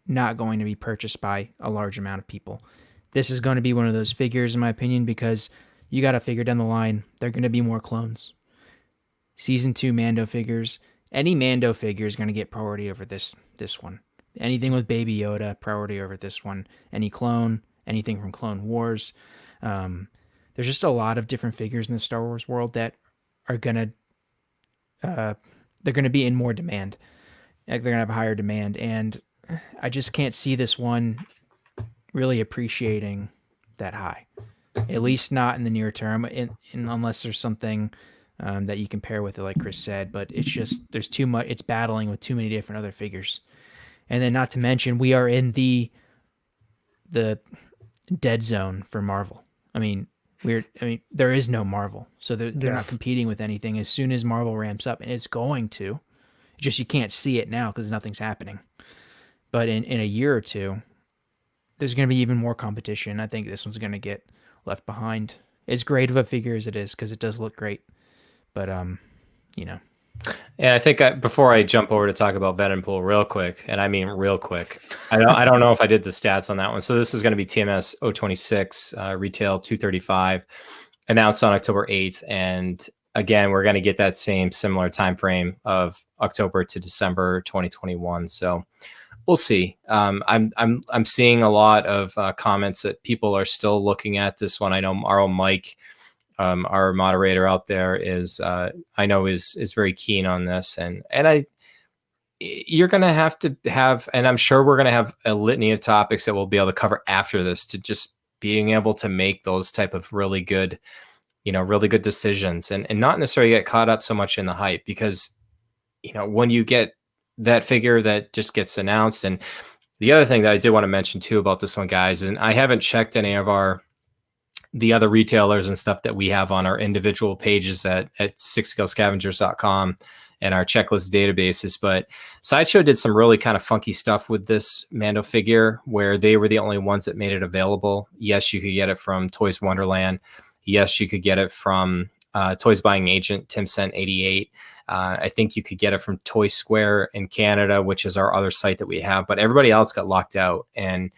not going to be purchased by a large amount of people. This is going to be one of those figures, in my opinion, because you got to figure down the line, there are going to be more clones. Season 2 Mando figures, any Mando figure is going to get priority over this one. Anything with Baby Yoda, priority over this one. Any clone, anything from Clone Wars. There's just a lot of different figures in the Star Wars world that are going to they're going to be in more demand. They're going to have a higher demand, and I just can't see this one really appreciating that high, at least not in the near term, unless there's something that you can pair with it, like Chris said. But it's just there's too much. It's battling with too many different other figures, and then not to mention we are in the dead zone for Marvel. I mean, there is no Marvel, so they're not competing with anything. As soon as Marvel ramps up, and it's going to, just you can't see it now because nothing's happening. But in a year or two, there's going to be even more competition. I think this one's going to get left behind. As great of a figure as it is, because it does look great. But, And I think before I jump over to talk about Venompool real quick, and I mean real quick, I don't know if I did the stats on that one. So this is going to be TMS 026, retail 235, announced on October 8th. And again, we're going to get that same similar time frame of October to December 2021. So we'll see. I'm seeing a lot of comments that people are still looking at this one. I know our own Mike, our moderator out there, is very keen on this, and you're going to have, and I'm sure we're going to have a litany of topics that we'll be able to cover after this, to just being able to make those type of really good decisions and not necessarily get caught up so much in the hype, because when you get that figure that just gets announced. And the other thing that I did want to mention too about this one, guys, and I haven't checked any of the other retailers and stuff that we have on our individual pages at sixscalescavengers.com and our checklist databases, but Sideshow did some really kind of funky stuff with this Mando figure where they were the only ones that made it available. Yes, you could get it from Toys Wonderland. Yes, you could get it from Toys Buying Agent, Tim Cent 88. I think you could get it from Toy Square in Canada, which is our other site that we have, but everybody else got locked out. And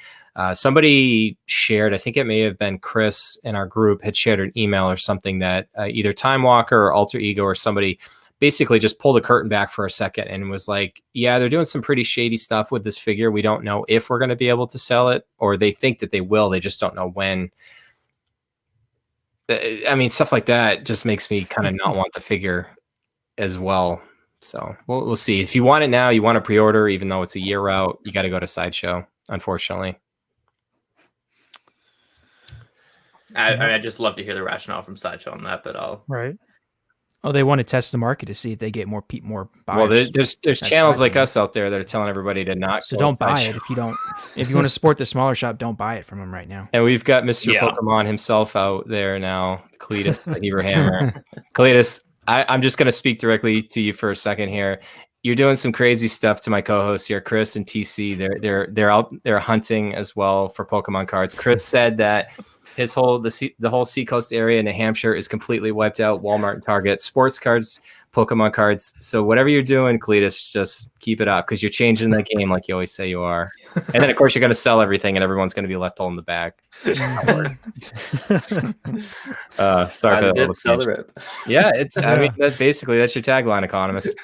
somebody shared, I think it may have been Chris in our group, had shared an email or something that either Time Walker or Alter Ego or somebody basically just pulled the curtain back for a second and was like, yeah, they're doing some pretty shady stuff with this figure. We don't know if we're going to be able to sell it, or they think that they will. They just don't know when. I mean, stuff like that just makes me kind of not want the figure as well. So we'll see. If you want it now, you want to pre-order, even though it's a year out, you got to go to Sideshow, unfortunately. I just love to hear the rationale from Sideshow on that, but I'll Right. Oh, they want to test the market to see if they get more buyers. Well, there's That's channels my like opinion. us out there that are telling everybody to not. So go don't to buy Sideshow. it if you don't. If you want to support the smaller shop, don't buy it from them right now. And we've got Mr. Yeah. Pokemon himself out there now, Cletus, the Heaver Hammer. Cletus, I'm just going to speak directly to you for a second here. You're doing some crazy stuff to my co-hosts here, Chris and TC. They're out there hunting as well for Pokemon cards. Chris said that his whole the whole Seacoast area in New Hampshire is completely wiped out. Walmart and Target, sports cards, Pokemon cards. So whatever you're doing, Cletus, just keep it up because you're changing the game like you always say you are. And then of course you're going to sell everything, and everyone's going to be left all in the back. Sorry for that little sell the speech. rip. Yeah, it's. I mean, that's your tagline, economist.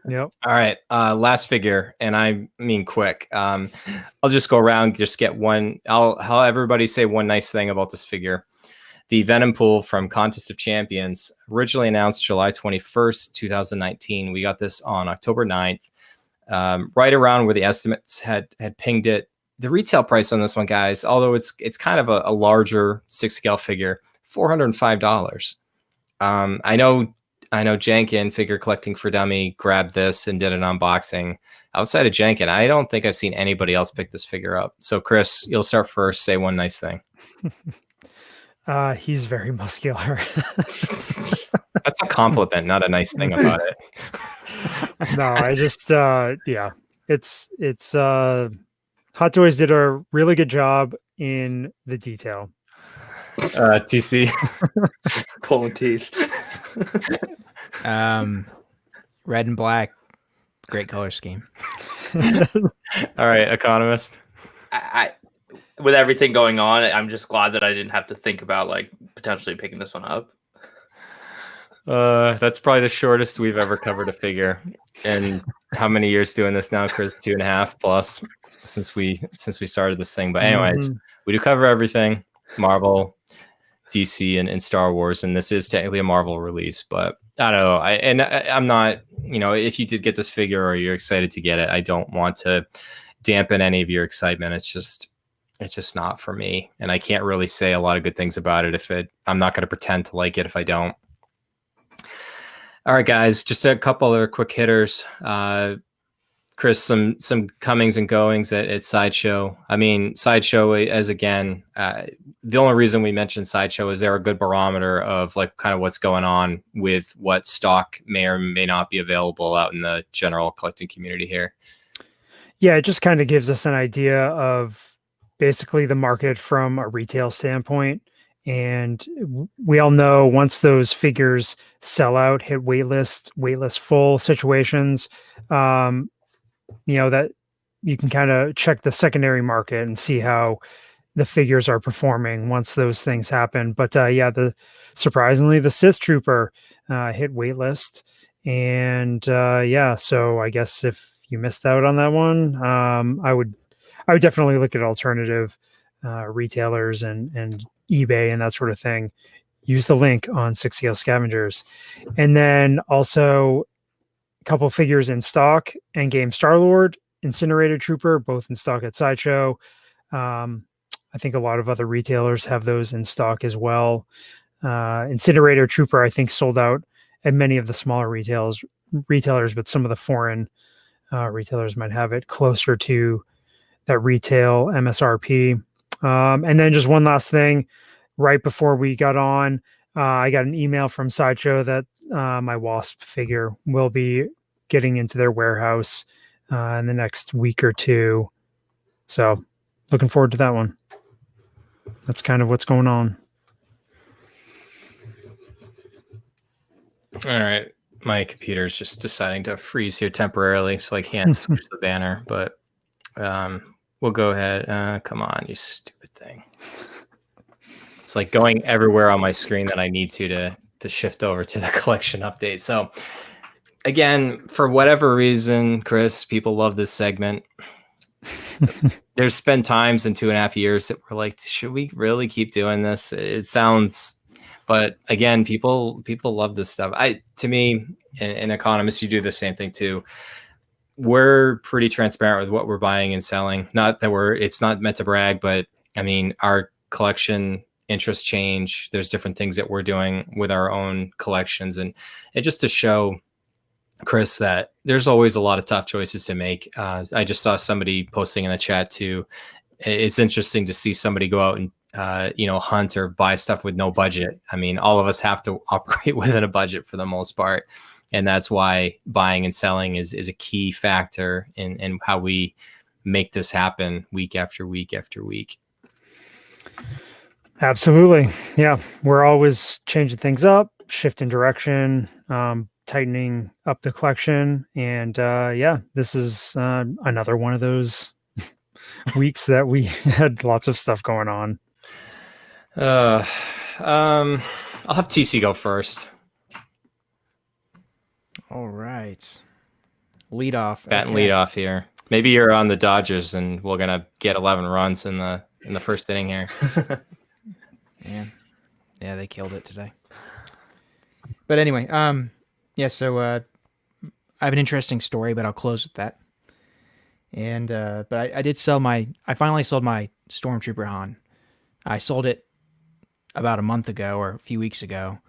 Yep. All right, last figure, and I mean quick. I'll just go around, just get one. I'll everybody say one nice thing about this figure. The Venom Pool from Contest of Champions, originally announced July 21st, 2019. We got this on October 9th, right around where the estimates had pinged it. The retail price on this one, guys, although it's kind of a larger 6-scale figure, $405. I know Jankin, Figure Collecting for Dummy, grabbed this and did an unboxing. Outside of Jankin, I don't think I've seen anybody else pick this figure up. So, Chris, you'll start first. Say one nice thing. He's very muscular. That's a compliment, not a nice thing about it. No, I just yeah. It's Hot Toys did a really good job in the detail. TC. Pulling teeth. Red and black, great color scheme. All right, economist. I with everything going on, I'm just glad that I didn't have to think about like potentially picking this one up. That's probably the shortest we've ever covered a figure. And how many years doing this now, Chris? 2.5 plus since we started this thing. But anyways, we do cover everything: Marvel, DC, and Star Wars. And this is technically a Marvel release, but I don't know. I'm not, if you did get this figure or you're excited to get it, I don't want to dampen any of your excitement. It's just not for me. And I can't really say a lot of good things about it I'm not going to pretend to like it if I don't. All right, guys, just a couple other quick hitters. Chris, some comings and goings at Sideshow. I mean, Sideshow the only reason we mentioned Sideshow is they're a good barometer of like kind of what's going on with what stock may or may not be available out in the general collecting community here. Yeah, it just kind of gives us an idea of basically the market from a retail standpoint. And we all know once those figures sell out, hit waitlist full situations, that you can kind of check the secondary market and see how the figures are performing once those things happen. But surprisingly, the Sith Trooper hit waitlist. And so I guess if you missed out on that one, I would definitely look at alternative retailers and eBay and that sort of thing. Use the link on 6-Scale Scavengers. And then also a couple figures in stock: Endgame Star-Lord, Incinerator Trooper, both in stock at Sideshow. I think a lot of other retailers have those in stock as well. Incinerator Trooper, I think, sold out at many of the smaller retailers, but some of the foreign retailers might have it closer to that retail MSRP. And then just one last thing, right before we got on, I got an email from Sideshow that my Wasp figure will be getting into their warehouse in the next week or two. So looking forward to that one. That's kind of what's going on. All right. My computer's just deciding to freeze here temporarily, so I can't switch the banner, but we'll go ahead. Come on, you stupid thing. It's like going everywhere on my screen that I need to shift over to the collection update. So again, for whatever reason, Chris, people love this segment. There's been times in 2.5 years that we're like, should we really keep doing this? It sounds, but again, people love this stuff. To me, and economists, you do the same thing too. We're pretty transparent with what we're buying and selling. Not that it's not meant to brag, but I mean, our collection interests change. There's different things that we're doing with our own collections, and just to show Chris that there's always a lot of tough choices to make. I just saw somebody posting in the chat too. It's interesting to see somebody go out and hunt or buy stuff with no budget. I mean, all of us have to operate within a budget for the most part. And that's why buying and selling is a key factor in how we make this happen week after week after week. Absolutely. Yeah. We're always changing things up, shifting direction, tightening up the collection. And this is another one of those weeks that we had lots of stuff going on. I'll have TC go first. All right. Lead off. Bat and lead off here. Maybe you're on the Dodgers and we're gonna get 11 runs in the first inning here. Yeah, they killed it today. But anyway, so I have an interesting story, but I'll close with that. And but I finally sold my Stormtrooper Han. I sold it about a month ago or a few weeks ago,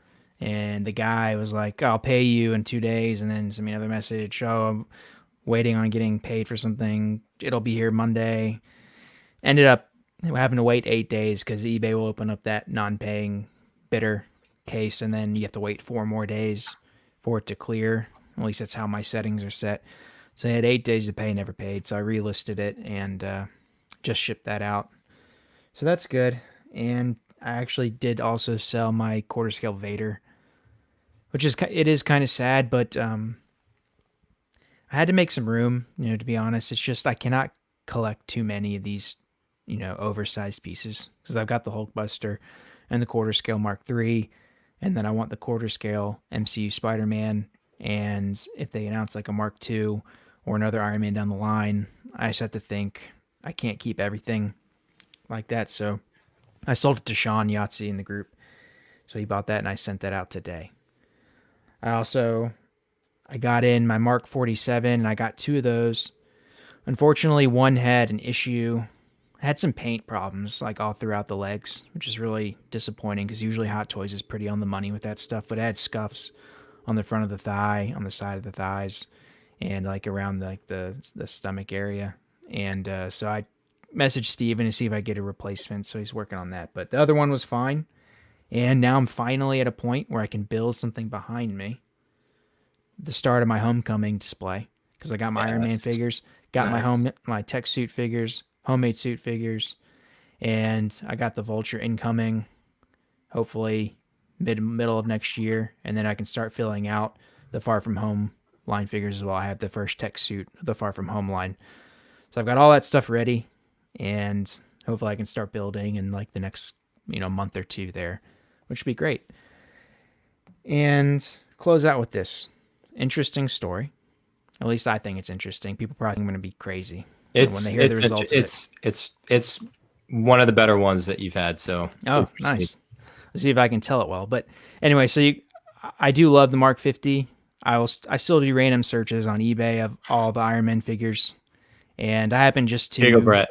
and the guy was like, "I'll pay you in 2 days," and then sent me another message. "Oh, I'm waiting on getting paid for something. It'll be here Monday." Ended up having to wait 8 days because eBay will open up that non-paying bidder case, and then you have to wait 4 more days for it to clear. At least that's how my settings are set. So I had 8 days to pay, never paid. So I relisted it and just shipped that out. So that's good. And I actually did also sell my quarter scale Vader, which is kind of sad, but I had to make some room. To be honest, it's just I cannot collect too many of these, oversized pieces because I've got the Hulkbuster and the quarter scale Mark III, and then I want the quarter scale MCU Spider-Man. And if they announce like a Mark II or another Iron Man down the line, I just have to think I can't keep everything like that. So I sold it to Sean Yahtzee in the group. So he bought that and I sent that out today. I got in my Mark 47 and I got 2 of those. Unfortunately, one had an issue. I had some paint problems like all throughout the legs, which is really disappointing because usually Hot Toys is pretty on the money with that stuff, but it had scuffs on the front of the thigh, on the side of the thighs, and like around the stomach area. And so I messaged Steven to see if I get a replacement, so he's working on that. But the other one was fine, and now I'm finally at a point where I can build something behind me. The start of my homecoming display, because I got my Iron Man figures, got my tech suit figures, homemade suit figures, and I got the Vulture incoming, hopefully middle of next year, and then I can start filling out the Far From Home line figures as well. I have the first tech suit, the Far From Home line. So I've got all that stuff ready, and hopefully I can start building in like the next, month or 2 there, which would be great. And close out with this interesting story. At least I think it's interesting. People probably think I'm going to be crazy when they hear the results. It's one of the better ones that you've had. So nice. Let's see if I can tell it well. But anyway, so I do love the Mark 50. I still do random searches on eBay of all the Iron Man figures, and I happen just to Here you go, Brett.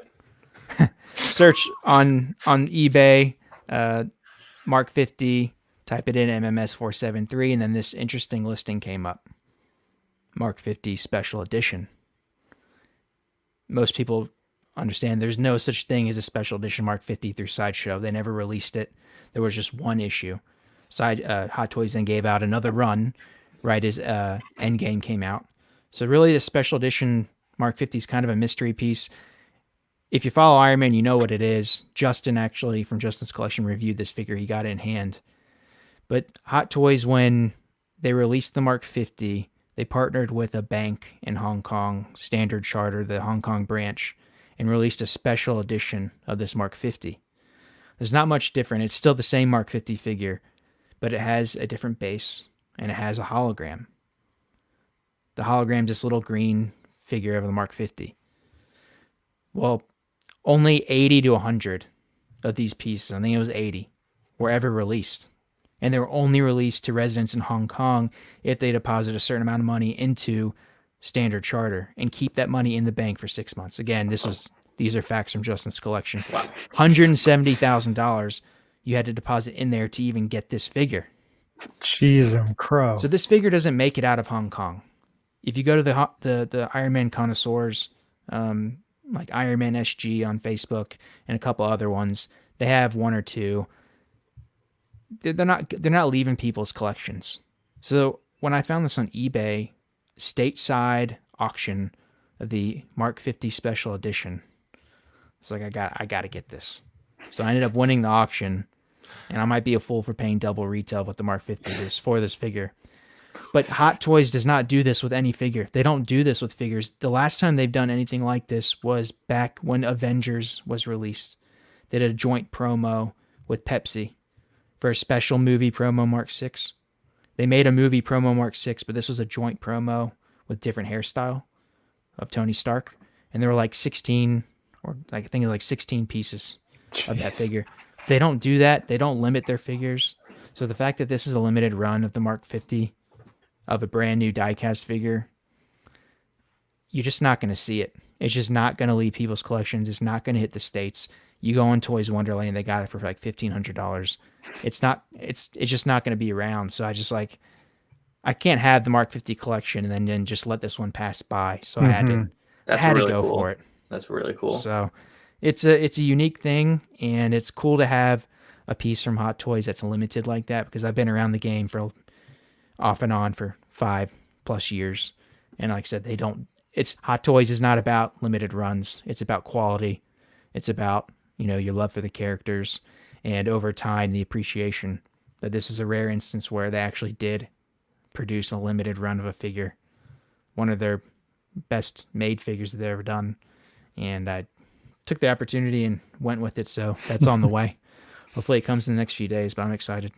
search on eBay Mark 50, type it in MMS 473, and then this interesting listing came up. Mark 50 Special Edition. Most people understand there's no such thing as a Special Edition Mark 50 through Sideshow. They never released it. There was just one issue. Hot Toys then gave out another run right as Endgame came out. So really the Special Edition Mark 50 is kind of a mystery piece. If you follow Iron Man, you know what it is. Justin actually from Justin's Collection reviewed this figure. He got it in hand. But Hot Toys, when they released the Mark 50, they partnered with a bank in Hong Kong, Standard Chartered, the Hong Kong branch, and released a special edition of this Mark 50. There's not much different. It's still the same Mark 50 figure, but it has a different base, and it has a hologram. The hologram's this little green figure of the Mark 50. Well, only 80 to 100 of these pieces, I think it was 80, were ever released. and they were only released to residents in Hong Kong if they deposit a certain amount of money into Standard Charter and keep that money in the bank for 6 months. Again, these are facts from Justin's collection. $170,000 you had to deposit in there to even get this figure. Jeez, I'm crow. So this figure doesn't make it out of Hong Kong. If you go to the Iron Man connoisseurs, like Iron Man SG on Facebook and a couple other ones, they have one or two. They're not leaving people's collections. So when I found this on eBay, stateside auction of the Mark 50 special edition, it's like I got to get this. So I ended up winning the auction, and I might be a fool for paying double retail with the Mark 50 is for this figure. But Hot Toys does not do this with any figure. They don't do this with figures. The last time they've done anything like this was back when Avengers was released. They did a joint promo with Pepsi for a special movie promo Mark 6. They made a movie promo Mark 6, but this was a joint promo with different hairstyle of Tony Stark. And there were like 16, or I think it was like 16 pieces of that figure. They don't do that. They don't limit their figures. So the fact that this is a limited run of the Mark 50 of a brand new diecast figure, you're just not going to see it. It's just not going to leave people's collections. It's not going to hit the States. You go on Toys Wonderland, they got it for like $1,500. It's just not going to be around. So I can't have the Mark 50 collection and then just let this one pass by. So I had to go for it. That's really cool. So it's a unique thing, and it's cool to have a piece from Hot Toys that's limited like that, because I've been around the game for off and on for 5+ years. And like I said, Hot Toys is not about limited runs. It's about quality. It's about, your love for the characters, and over time, the appreciation. But this is a rare instance where they actually did produce a limited run of a figure, one of their best made figures that they've ever done. And I took the opportunity and went with it. So that's on the way. Hopefully it comes in the next few days, but I'm excited.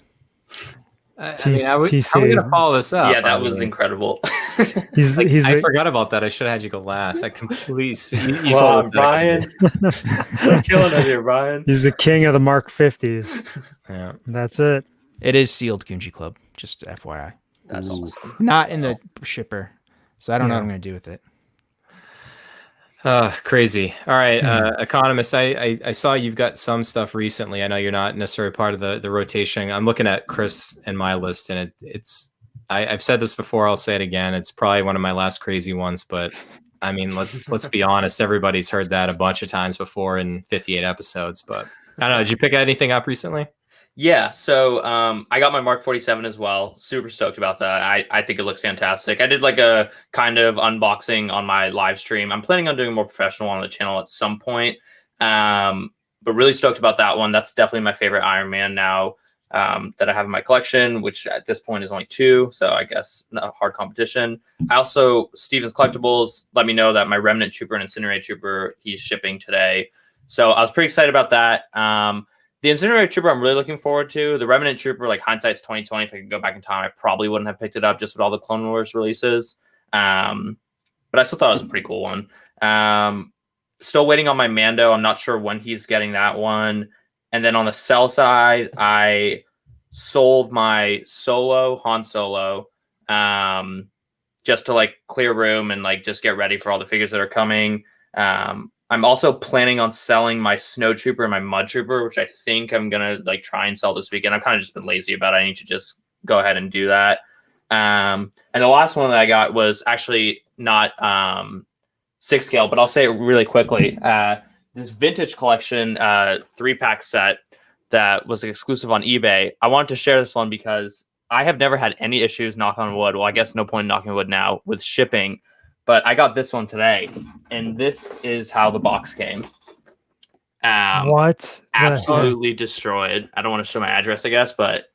How are we going to follow this up? Yeah, that was incredible. I forgot about that. I should have had you go last. I completely. Brian. I'm killing it here, Brian. He's the king of the Mark 50s. Yeah. That's it. It is sealed Gunji Club, just FYI. That's awesome. Not in the shipper. So I don't know what I'm going to do with it. Crazy. All right, Economist, I saw you've got some stuff recently. I know you're not necessarily part of the rotation. I'm looking at Chris and my list, and I've said this before, I'll say it again. It's probably one of my last crazy ones, but I mean, let's be honest. Everybody's heard that a bunch of times before in 58 episodes, but I don't know. Did you pick anything up recently? Yeah, so I got my Mark 47 as well. Super stoked about that. I think it looks fantastic. I did like a kind of unboxing on my live stream. I'm planning on doing a more professional one on the channel at some point, but really stoked about that one. That's definitely my favorite Iron Man now that I have in my collection, which at this point is only 2, so I guess not a hard competition. I also, Steven's Collectibles let me know that my Remnant Trooper and Incinerator Trooper, he's shipping today. So I was pretty excited about that. The Incinerator Trooper, I'm really looking forward to. The Remnant Trooper, like hindsight's 2020. If I could go back in time, I probably wouldn't have picked it up just with all the Clone Wars releases. But I still thought it was a pretty cool one. Still waiting on my Mando. I'm not sure when he's getting that one. And then on the sell side, I sold my Han Solo, just to like clear room and like just get ready for all the figures that are coming. I'm also planning on selling my Snow Trooper and my Mud Trooper, which I think I'm going to like try and sell this weekend. I've kind of just been lazy about it. I need to just go ahead and do that. And the last one that I got was actually not 6 scale, but I'll say it really quickly. This vintage collection 3-pack set that was exclusive on eBay. I wanted to share this one because I have never had any issues, knock on wood. Well, I guess no point in knocking wood now with shipping. But I got this one today, and this is how the box came. What? Absolutely destroyed. I don't want to show my address, I guess, but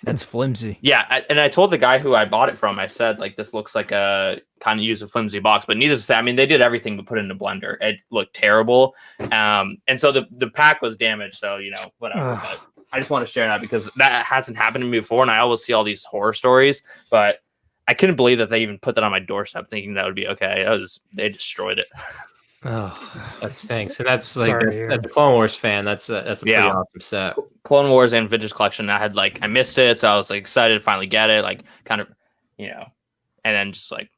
That's flimsy. yeah. And I told the guy who I bought it from, I said, like, this looks like a kind of use a flimsy box, but needless to say, I mean, they did everything to put it in a blender. It looked terrible. And so the pack was damaged. So, whatever. But I just want to share that because that hasn't happened to me before. And I always see all these horror stories, but I couldn't believe that they even put that on my doorstep thinking that would be okay. They destroyed it. Oh, that stinks. And that's like Sorry to that's, hear. as a Clone Wars fan, that's a pretty Yeah. awesome set. Clone Wars and Vintage Collection. I missed it, so I was like excited to finally get it. Like kind of, and then just like,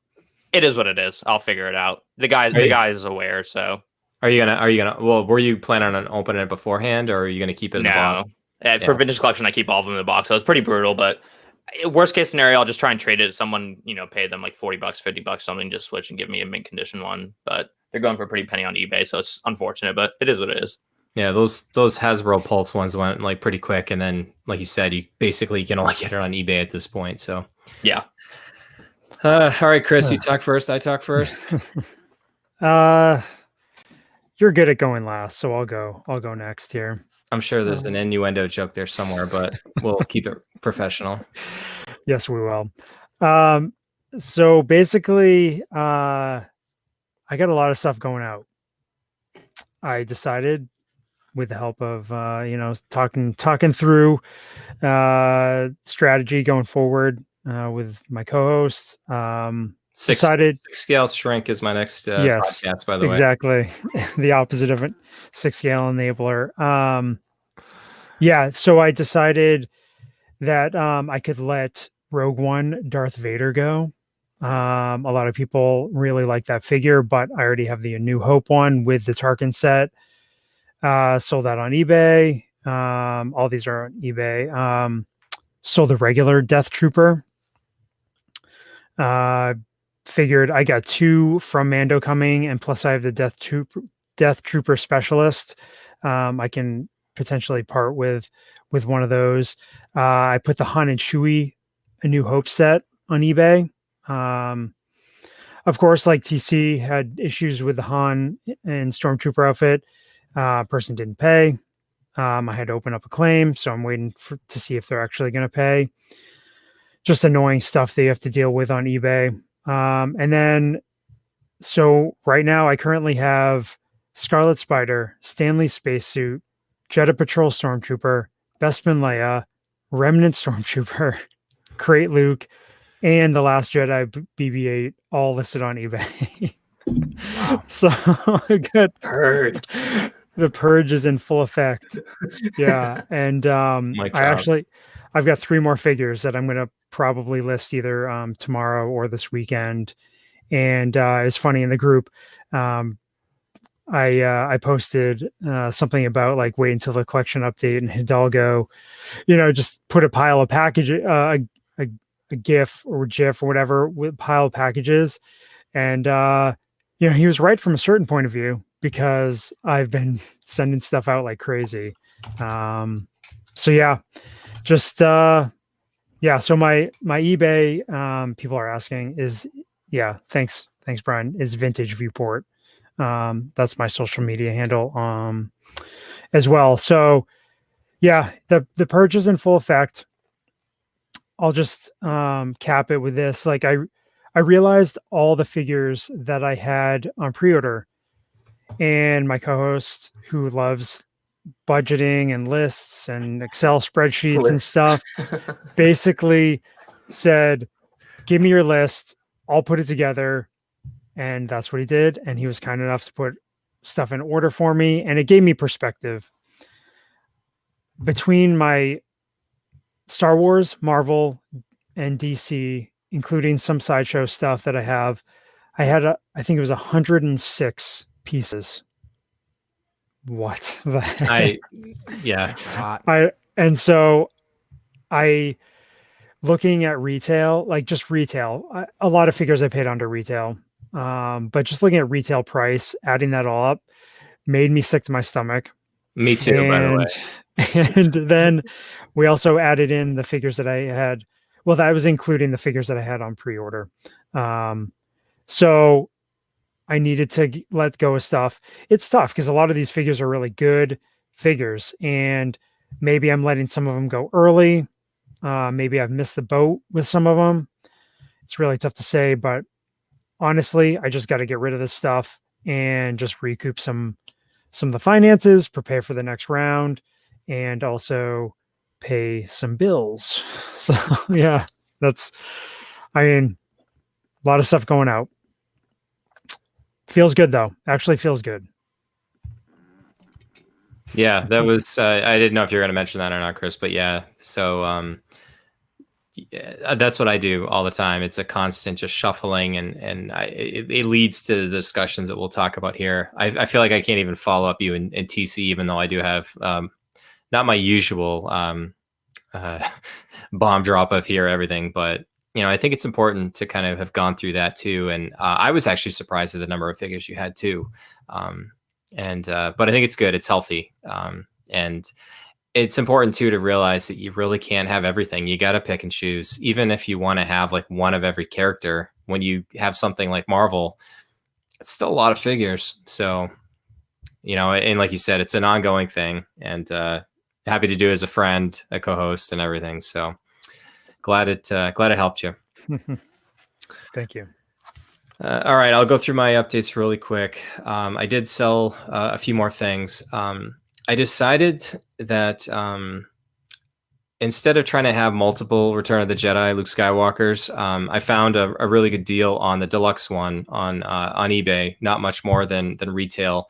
it is what it is. I'll figure it out. The guy is aware. So Are you gonna? Well, were you planning on opening it beforehand, or are you gonna keep it in the box? For Vintage Collection, I keep all of them in the box. So it's pretty brutal, but worst case scenario, I'll just try and trade it to someone, pay them like $40, $50, something, just switch and give me a mint condition one. But they're going for a pretty penny on eBay, so it's unfortunate, but it is what it is. Yeah, those Hasbro Pulse ones went like pretty quick, and then like you said, you basically can only get it on eBay at this point. So yeah. All right, Chris, you talk first. I talk first. You're good at going last, so I'll go next here. I'm sure there's an innuendo joke there somewhere, but we'll keep it professional. Yes, we will. So basically, I got a lot of stuff going out. I decided, with the help of talking through strategy going forward with my co-hosts. Decided 6 scale shrink is my next yes, podcast, by the way. Exactly. The opposite of it. 6 scale enabler. So I decided that I could let Rogue One Darth Vader go. A lot of people really like that figure, but I already have the A New Hope one with the Tarkin set. Sold that on eBay. All these are on eBay. Sold the regular Death Trooper. Figured I got 2 from Mando coming, and plus I have the Death Trooper Specialist. I can potentially part with one of those. I put the Han and Chewie A New Hope set on eBay. Of course, like TC had issues with the Han and Stormtrooper outfit. Person didn't pay. I had to open up a claim, so I'm waiting to see if they're actually going to pay. Just annoying stuff that you have to deal with on eBay. And then, so right now I currently have Scarlet Spider, Stanley Spacesuit, Jedha Patrol Stormtrooper, Bespin Leia, Remnant Stormtrooper, Crate Luke, and The Last Jedi BB-8 all listed on eBay. Wow. So good. Purge. The purge is in full effect. Yeah. And I've got 3 more figures that I'm going to probably list either tomorrow or this weekend. And it's funny, in the group, I posted something about like wait until the collection update, and Hidalgo, just put a pile of packages, a GIF or GIF or whatever with pile of packages. And, he was right from a certain point of view, because I've been sending stuff out like crazy. So yeah, just, So my eBay, people are asking is, thanks, Brian, is Vintage Viewport. That's my social media handle, as well. So yeah, the purge is in full effect. I'll just, cap it with this. Like I realized all the figures that I had on pre-order, and my co-host, who loves budgeting and lists and Excel spreadsheets and stuff, basically said, give me your list, I'll put it together. And that's what he did. And he was kind enough to put stuff in order for me, and it gave me perspective between my Star Wars, Marvel, and DC, including some Sideshow stuff that I have. I think it was 106 pieces. What? It's hot. Looking at retail, like just retail, a lot of figures I paid under retail. But just looking at retail price, adding that all up, made me sick to my stomach. Me too, by the way. And then we also added in the figures that I had. Well, that was including the figures that I had on pre-order. So I needed to let go of stuff. It's tough because a lot of these figures are really good figures, and maybe I'm letting some of them go early. Maybe I've missed the boat with some of them. It's really tough to say, but honestly, I just got to get rid of this stuff and just recoup some of the finances, prepare for the next round, and also pay some bills. So yeah, a lot of stuff going out. Feels good though. Actually feels good. Yeah, that was. I didn't know if you were going to mention that or not, Chris. But yeah, so yeah, that's what I do all the time. It's a constant just shuffling, and it leads to the discussions that we'll talk about here. I feel like I can't even follow up you in TC, even though I do have not my usual bomb drop of here everything, but I think it's important to kind of have gone through that too. And I was actually surprised at the number of figures you had too. But I think it's good. It's healthy. And it's important too to realize that you really can't have everything. You got to pick and choose. Even if you want to have like one of every character, when you have something like Marvel, it's still a lot of figures. So, and like you said, it's an ongoing thing, and happy to do as a friend, a co-host, and everything. So glad it helped you. Thank you. All right, I'll go through my updates really quick. I did sell a few more things. I decided that instead of trying to have multiple Return of the Jedi Luke Skywalkers, I found a really good deal on the deluxe one on eBay, not much more than retail.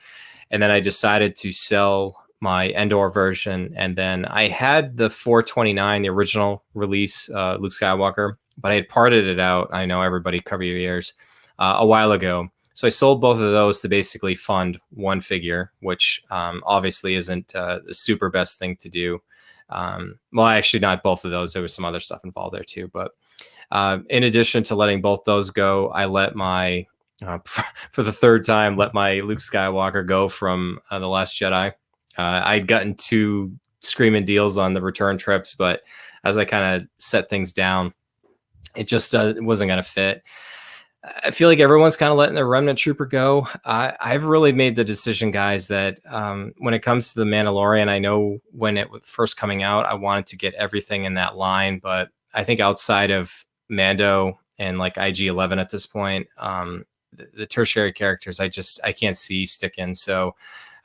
And then I decided to sell my Endor version. And then I had the 429, the original release Luke Skywalker, but I had parted it out. I know everybody, cover your ears, a while ago. So I sold both of those to basically fund one figure, which obviously isn't the super best thing to do. Well, actually not both of those. There was some other stuff involved there too. But in addition to letting both those go, I let my, for the third time, let my Luke Skywalker go from The Last Jedi. I'd gotten 2 screaming deals on the return trips, but as I kind of set things down, it just wasn't going to fit. I feel like everyone's kind of letting their Remnant Trooper go. I've really made the decision, guys, that when it comes to the Mandalorian, I know when it was first coming out, I wanted to get everything in that line, but I think outside of Mando and like IG-11 at this point, the tertiary characters, I can't see sticking. So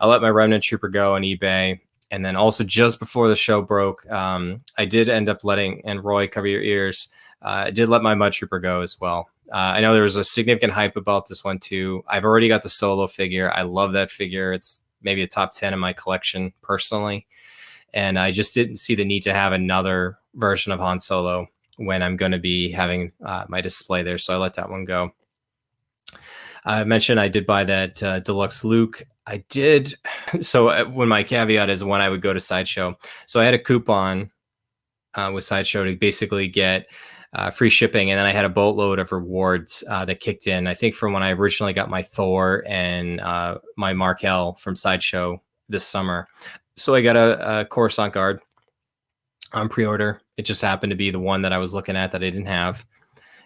I let my Remnant Trooper go on eBay. And then also just before the show broke, I did end up letting, and Roy, cover your ears, I did let my Mud Trooper go as well. I know there was a significant hype about this one too. I've already got the Solo figure. I love that figure. It's maybe a top 10 in my collection personally. And I just didn't see the need to have another version of Han Solo when I'm going to be having my display there. So I let that one go. I mentioned I did buy that deluxe Luke. I did. So when my caveat is when I would go to Sideshow. So I had a coupon with Sideshow to basically get free shipping. And then I had a boatload of rewards that kicked in, I think, from when I originally got my Thor and my Markel from Sideshow this summer. So I got a Coruscant Guard on pre-order. It just happened to be the one that I was looking at that I didn't have.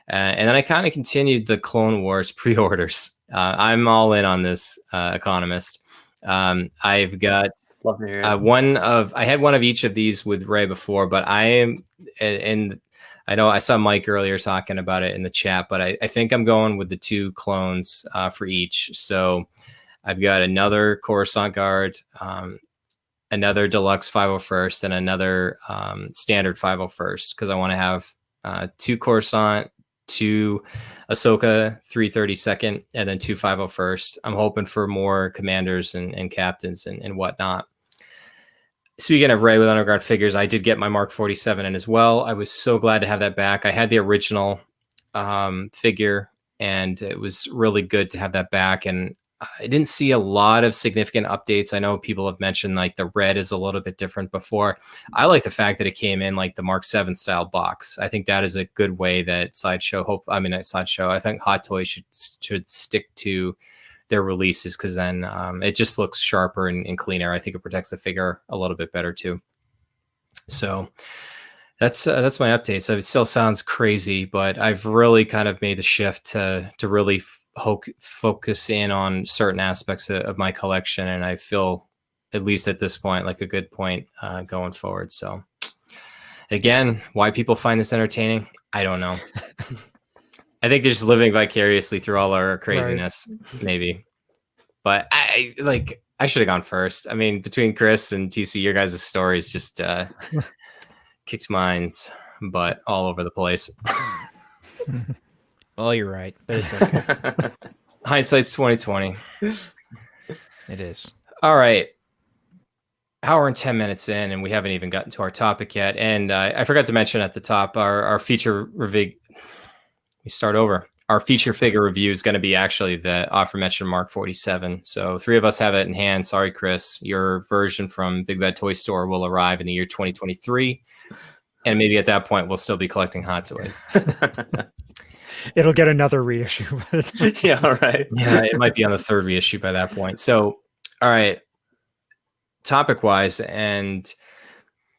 And then I kind of continued the Clone Wars pre-orders. I'm all in on this, Economist. I've got I had one of each of these with Ray before, but I am, and I know I saw Mike earlier talking about it in the chat, but I think I'm going with the 2 clones for each. So I've got another Coruscant Guard, another deluxe 501st, and another standard 501st, because I want to have 2 Coruscant, 2 Ahsoka 332nd, and then 2 501st. I'm hoping for more commanders and captains and whatnot. Speaking of Ray with Underground figures, I did get my Mark 47 in as well. I was so glad to have that back. I had the original figure, and it was really good to have that back. And I didn't see a lot of significant updates. I know people have mentioned like the red is a little bit different before. I like the fact that it came in like the Mark 7 style box. I think that is a good way that Sideshow, I think Hot Toys should stick to their releases, because then it just looks sharper and cleaner. I think it protects the figure a little bit better too. So that's my updates. It still sounds crazy, but I've really kind of made the shift to really focus in on certain aspects of my collection, and I feel, at least at this point, like a good point going forward. So again, why people find this entertaining, I don't know. I think they're just living vicariously through all our craziness, right? Maybe. But I should have gone first. I mean, between Chris and TC, your guys' stories just kicked mine's butt all over the place. Well, you're right, but it's okay. Hindsight's 2020. It is. All right. Hour and 10 minutes in, and we haven't even gotten to our topic yet. And I forgot to mention at the top, our feature review. We start over. Our feature figure review is going to be actually the aforementioned Mark 47. So 3 of us have it in hand. Sorry, Chris. Your version from Big Bad Toy Store will arrive in the year 2023. And maybe at that point, we'll still be collecting Hot Toys. It'll get another reissue. Yeah, right. Yeah, it might be on the 3rd reissue by that point. So, all right. Topic wise, and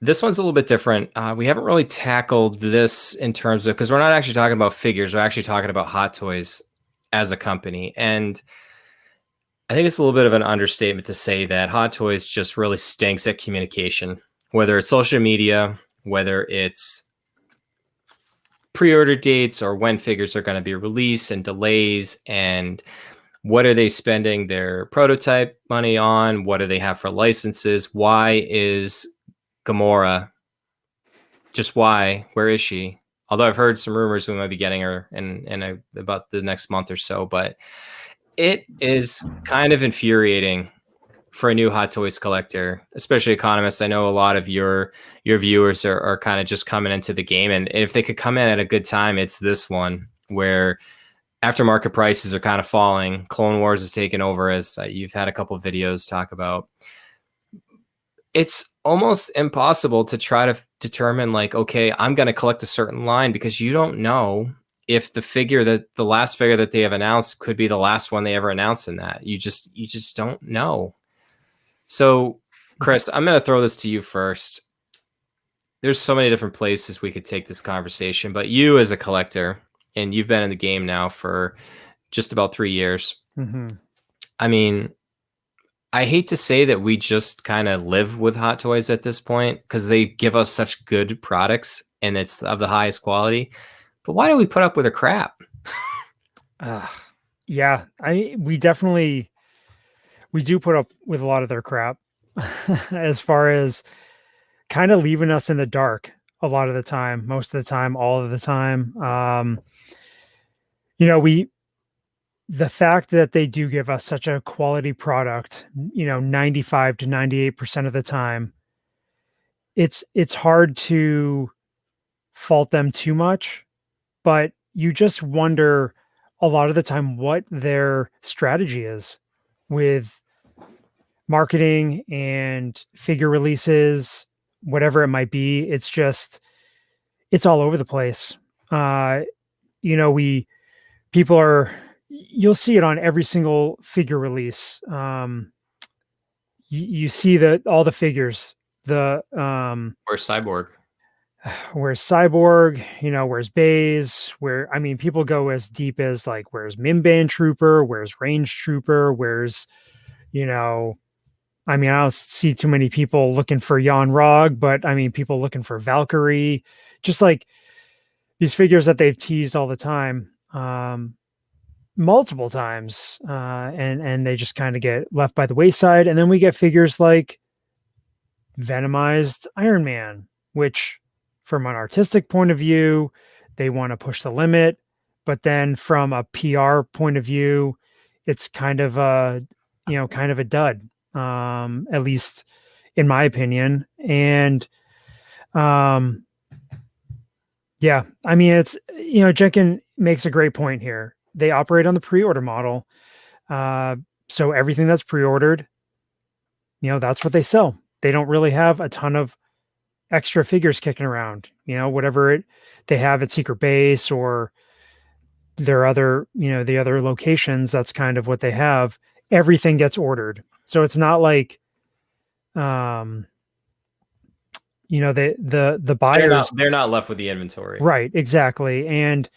this one's a little bit different. We haven't really tackled this in terms of, because we're not actually talking about figures, we're actually talking about Hot Toys as a company. And I think it's a little bit of an understatement to say that Hot Toys just really stinks at communication, whether it's social media, whether it's pre-order dates or when figures are going to be released and delays, and what are they spending their prototype money on? What do they have for licenses? Why is Gamora? Just why? Where is she? Although I've heard some rumors we might be getting her in about the next month or so, but it is kind of infuriating for a new Hot Toys collector, especially economists. I know a lot of your viewers are kind of just coming into the game, and if they could come in at a good time, it's this one where aftermarket prices are kind of falling. Clone Wars is taking over, as you've had a couple of videos talk about. It's almost impossible to try to determine, like, okay, I'm going to collect a certain line, because you don't know if the last figure that they have announced could be the last one they ever announce in that. You just don't know. So, Chris, I'm going to throw this to you first. There's so many different places we could take this conversation, but you as a collector, and you've been in the game now for just about 3 years. Mm-hmm. I mean, I hate to say that we just kind of live with Hot Toys at this point, because they give us such good products and it's of the highest quality. But why do we put up with their crap? Yeah, we do put up with a lot of their crap as far as kind of leaving us in the dark a lot of the time, most of the time, all of the time. The fact that they do give us such a quality product, 95 to 98% of the time, it's hard to fault them too much, but you just wonder a lot of the time what their strategy is with marketing and figure releases, whatever it might be. It's all over the place. You'll see it on every single figure release. You see all the figures, Or Cyborg. where's Cyborg, where's Baze, people go as deep as, like, where's Mimban Trooper, where's Range Trooper, where's, I don't see too many people looking for Jan Rog, but people looking for Valkyrie, just like these figures that they've teased all the time, multiple times, and they just kind of get left by the wayside. And then we get figures like Venomized Iron Man, which, from an artistic point of view, they want to push the limit, but then from a PR point of view, it's kind of a dud, at least in my opinion. And it's, Jenkin makes a great point here. They operate on the pre-order model. So everything that's pre-ordered, that's what they sell. They don't really have a ton of extra figures kicking around, whatever they have at Secret Base or their other, the other locations. That's kind of what they have. Everything gets ordered. So it's not like, the buyers, they're not left with the inventory. Right. Exactly. And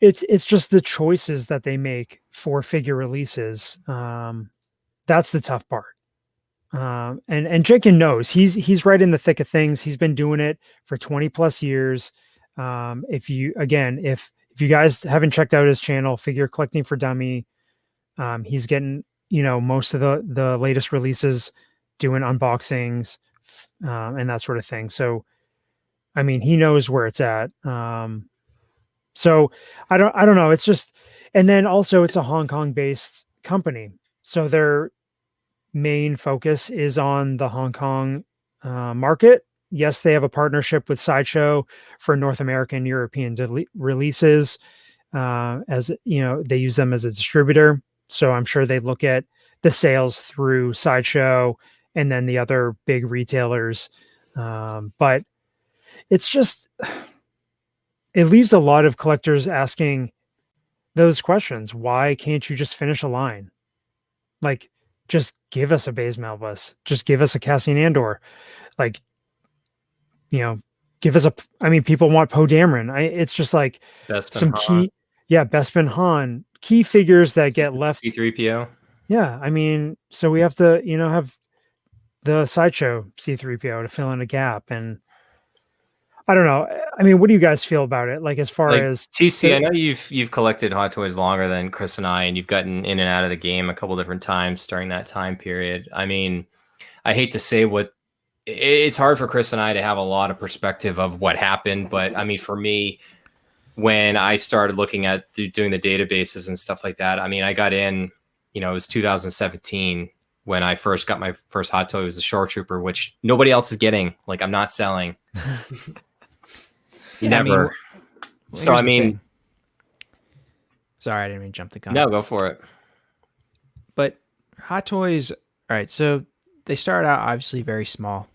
it's just the choices that they make for figure releases. That's the tough part. And Jenkin knows he's right in the thick of things. He's been doing it for 20 plus years. If you guys haven't checked out his channel, Figure Collecting for Dummy, he's getting, most of the latest releases, doing unboxings, and that sort of thing. So, he knows where it's at. So I don't know. It's And then also it's a Hong Kong based company. So their main focus is on the Hong Kong market. Yes, they have a partnership with Sideshow for North American, European releases. As you know, they use them as a distributor. So I'm sure they look at the sales through Sideshow and then the other big retailers. But it's just, it leaves a lot of collectors asking those questions. Why can't you just finish a line? Like, just give us a Baze Melbus. Just give us a Cassian Andor. Like, you know, give us a. I mean, people want Poe Dameron. It's just like Bespin some Han, key, Bespin Han, key figures that get left. C-3PO. Yeah, I mean, so we have to, have the Sideshow C-3PO to fill in a gap, and I don't know. I mean, what do you guys feel about it? Like, as far as TC, I know you've collected Hot Toys longer than Chris and I, and you've gotten in and out of the game a couple different times during that time period. I mean, I hate to say it's hard for Chris and I to have a lot of perspective of what happened, but I mean, for me, when I started looking at doing the databases and stuff like that, I mean, I got in, it was 2017 when I first got my first Hot Toy. It was the Shore Trooper, which nobody else is getting. Like, I'm not selling. Never. So, I mean, sorry, I didn't mean to jump the gun. No, go for it. But Hot Toys, all right, so they start out obviously very small.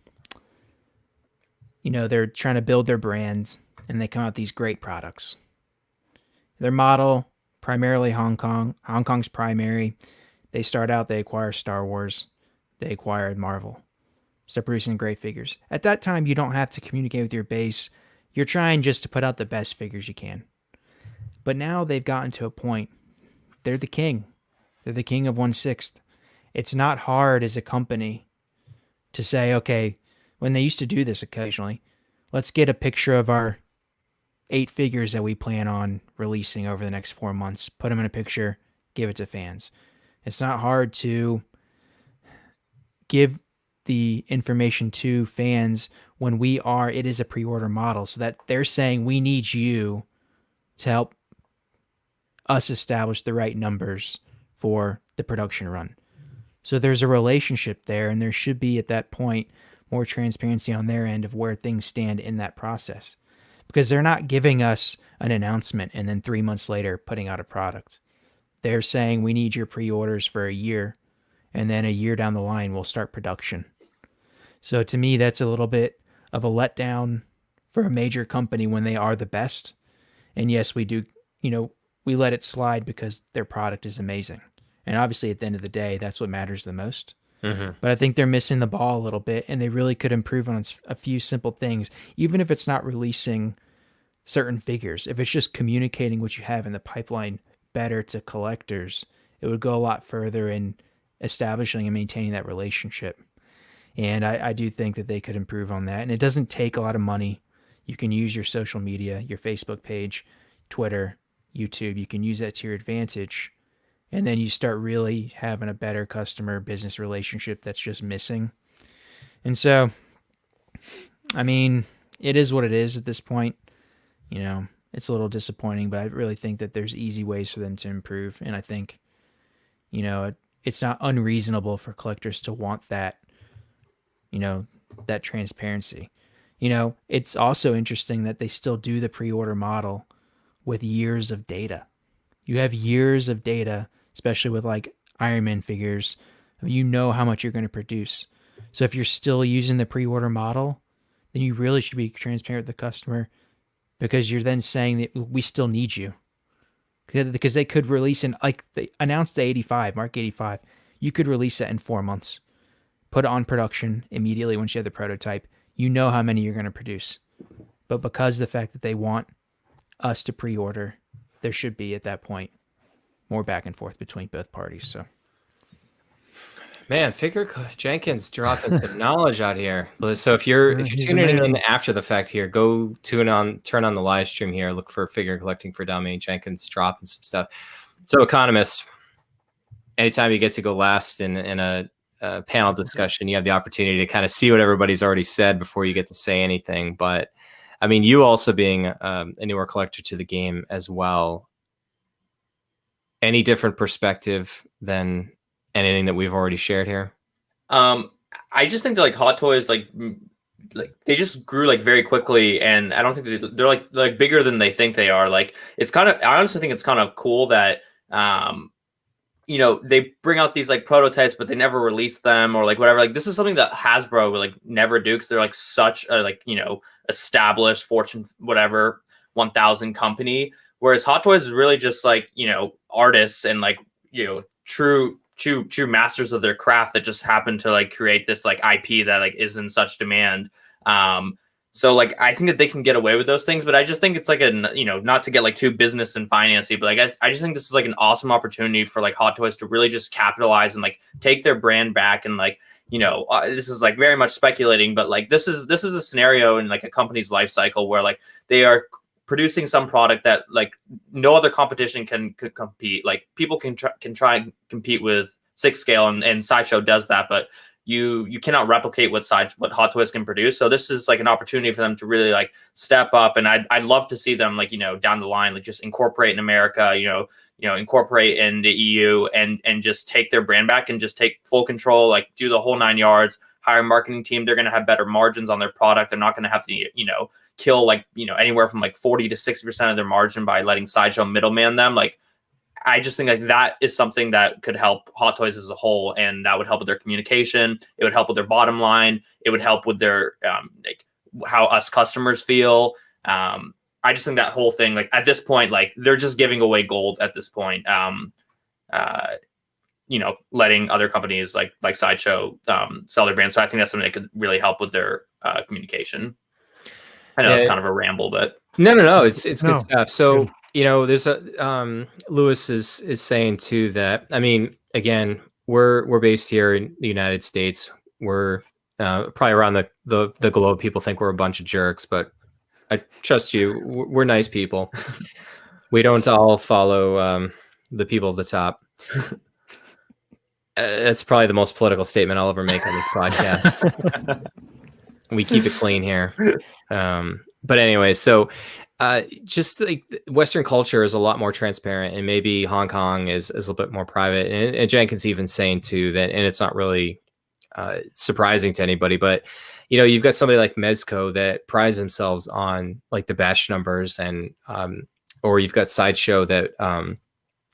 They're trying to build their brand, and they come out with these great products. Their model, primarily Hong Kong. Hong Kong's primary. They start out, they acquire Star Wars. They acquired Marvel. Start producing great figures. At that time, you don't have to communicate with your base. You're trying just to put out the best figures you can. But now they've gotten to a point. They're the king. They're the king of 1/6. It's not hard as a company to say, okay, when they used to do this occasionally, let's get a picture of our 8 figures that we plan on releasing over the next 4 months. Put them in a picture, give it to fans. It's not hard to give the information to fans when it is a pre-order model, so that they're saying we need you to help us establish the right numbers for the production run. So there's a relationship there, and there should be at that point more transparency on their end of where things stand in that process, because they're not giving us an announcement and then 3 months later putting out a product. They're saying we need your pre-orders for a year, and then a year down the line we'll start production. So to me, that's a little bit of a letdown for a major company when they are the best. And yes, we do, we let it slide because their product is amazing. And obviously at the end of the day, that's what matters the most. Mm-hmm. But I think they're missing the ball a little bit, and they really could improve on a few simple things, even if it's not releasing certain figures. If it's just communicating what you have in the pipeline better to collectors, it would go a lot further in establishing and maintaining that relationship. And I do think that they could improve on that. And it doesn't take a lot of money. You can use your social media, your Facebook page, Twitter, YouTube. You can use that to your advantage. And then you start really having a better customer business relationship that's just missing. And so, I mean, it is what it is at this point. It's a little disappointing, but I really think that there's easy ways for them to improve. And I think, it's not unreasonable for collectors to want that, that transparency. It's also interesting that they still do the pre-order model with years of data. You have years of data, especially with like Iron Man figures. How much you're going to produce. So if you're still using the pre-order model, then you really should be transparent with the customer, because you're then saying that we still need you. Because they could release they announced the 85, Mark 85. You could release that in 4 months. Put it on production immediately once you have the prototype. You know how many you're going to produce. But because of the fact that they want us to pre-order, there should be at that point more back and forth between both parties. So, man, Jenkins dropping some knowledge out here. So if you're tuning in after the fact here, go turn on the live stream here. Look for Figure Collecting for Dummy. Jenkins dropping some stuff. So, Economist, anytime you get to go last in a panel discussion, you have the opportunity to kind of see what everybody's already said before you get to say anything. But I mean, you also being a newer collector to the game as well, any different perspective than anything that we've already shared here? I just think that like Hot Toys, like they just grew like very quickly, and I don't think they're like bigger than they think they are. Like it's kind of, I honestly think it's kind of cool that you know, they bring out these like prototypes, but they never release them or like whatever. Like this is something that Hasbro would like never do, because they're like such a like, you know, established Fortune whatever 1000 company. Whereas Hot Toys is really just like, you know, artists and like, you know, true masters of their craft that just happen to like create this like IP that like is in such demand. So like I think that they can get away with those things, but I just think it's like a, you know, not to get like too business and financy, but like I just think this is like an awesome opportunity for like Hot Toys to really just capitalize and like take their brand back. And like, you know, this is like very much speculating, but like this is a scenario in like a company's life cycle where like they are producing some product that like no other competition can compete. Like people can try and compete with 6 Scale, and Sideshow does that, but you cannot replicate what Hot Toys can produce. So this is like an opportunity for them to really like step up. And I'd love to see them like, you know, down the line, like just incorporate in America, you know, incorporate in the EU and just take their brand back and just take full control, like do the whole 9 yards, hire a marketing team. They're going to have better margins on their product. They're not going to have to, you know, kill like, you know, anywhere from like 40 to 60% of their margin by letting Sideshow middleman them. Like, I just think like that is something that could help Hot Toys as a whole, and that would help with their communication. It would help with their bottom line. It would help with their like how us customers feel. I just think that whole thing, like at this point, like they're just giving away gold at this point. You know, letting other companies like Sideshow sell their brand. So I think that's something that could really help with their communication. I know it's kind of a ramble, but no, it's good stuff. So. You know, there's a Lewis is saying too that, I mean, again, we're based here in the United States. We're probably around the globe. People think we're a bunch of jerks, but I trust you. We're nice people. We don't all follow the people at the top. That's probably the most political statement I'll ever make on this podcast. We keep it clean here. But anyway, so. Just like Western culture is a lot more transparent, and maybe Hong Kong is a little bit more private. And Jenkins even saying too that, and it's not really surprising to anybody, but you know, you've got somebody like Mezco that prides themselves on like the batch numbers, and or you've got Sideshow that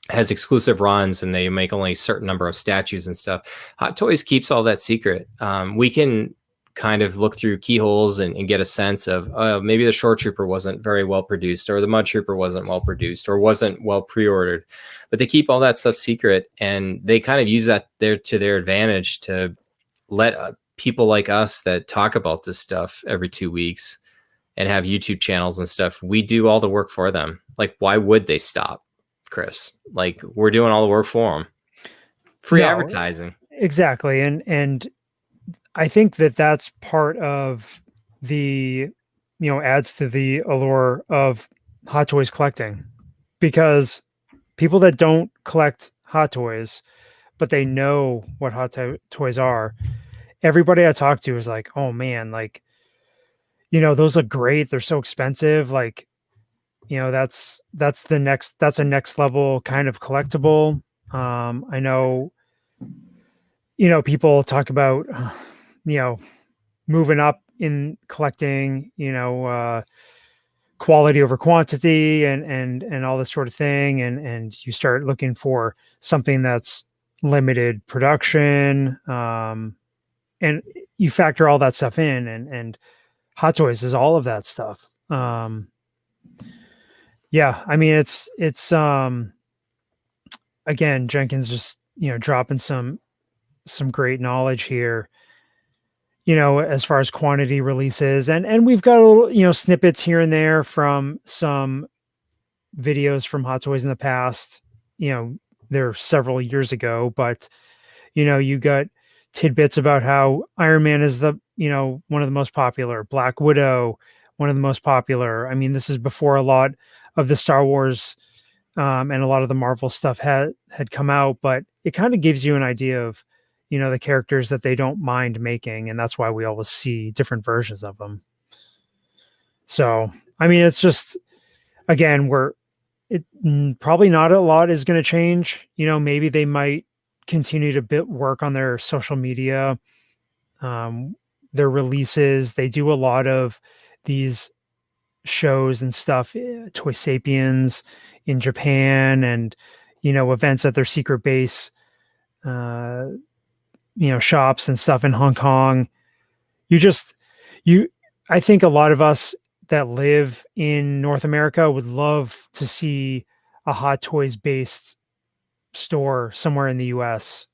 has exclusive runs and they make only a certain number of statues and stuff. Hot Toys keeps all that secret. We can kind of look through keyholes and get a sense of maybe the Shore Trooper wasn't very well produced, or the Mud Trooper wasn't well produced, or wasn't well pre-ordered, but they keep all that stuff secret, and they kind of use that to their advantage to let people like us that talk about this stuff every 2 weeks and have YouTube channels and stuff. We do all the work for them. Like, why would they stop, Chris? Like, we're doing all the work for them. Free advertising. Exactly. And I think that that's part of the, you know, adds to the allure of Hot Toys collecting, because people that don't collect Hot Toys, but they know what Hot Toys are, everybody I talk to is like, oh man, like, you know, those look great. They're so expensive. Like, you know, that's a next level kind of collectible. I know, you know, people talk about, you know, moving up in collecting, you know, quality over quantity and all this sort of thing. And you start looking for something that's limited production. And you factor all that stuff in, and Hot Toys is all of that stuff. Yeah, I mean, it's again, Jenkins just, you know, dropping some great knowledge here, you know, as far as quantity releases, and we've got a little, you know, snippets here and there from some videos from Hot Toys in the past. You know, they're several years ago, but you know, you got tidbits about how Iron Man is the, you know, one of the most popular, Black Widow, one of the most popular. I mean, this is before a lot of the Star Wars and a lot of the Marvel stuff had come out, but it kind of gives you an idea of, you know, the characters that they don't mind making. And that's why we always see different versions of them. So, I mean, it's just, again, Probably not a lot is going to change. Maybe they might continue to work on their social media, their releases. They do a lot of these shows and stuff, Toy Sapiens in Japan, and events at their secret base, shops and stuff in Hong Kong. I think a lot of us that live in North America would love to see a Hot Toys based store somewhere in the US,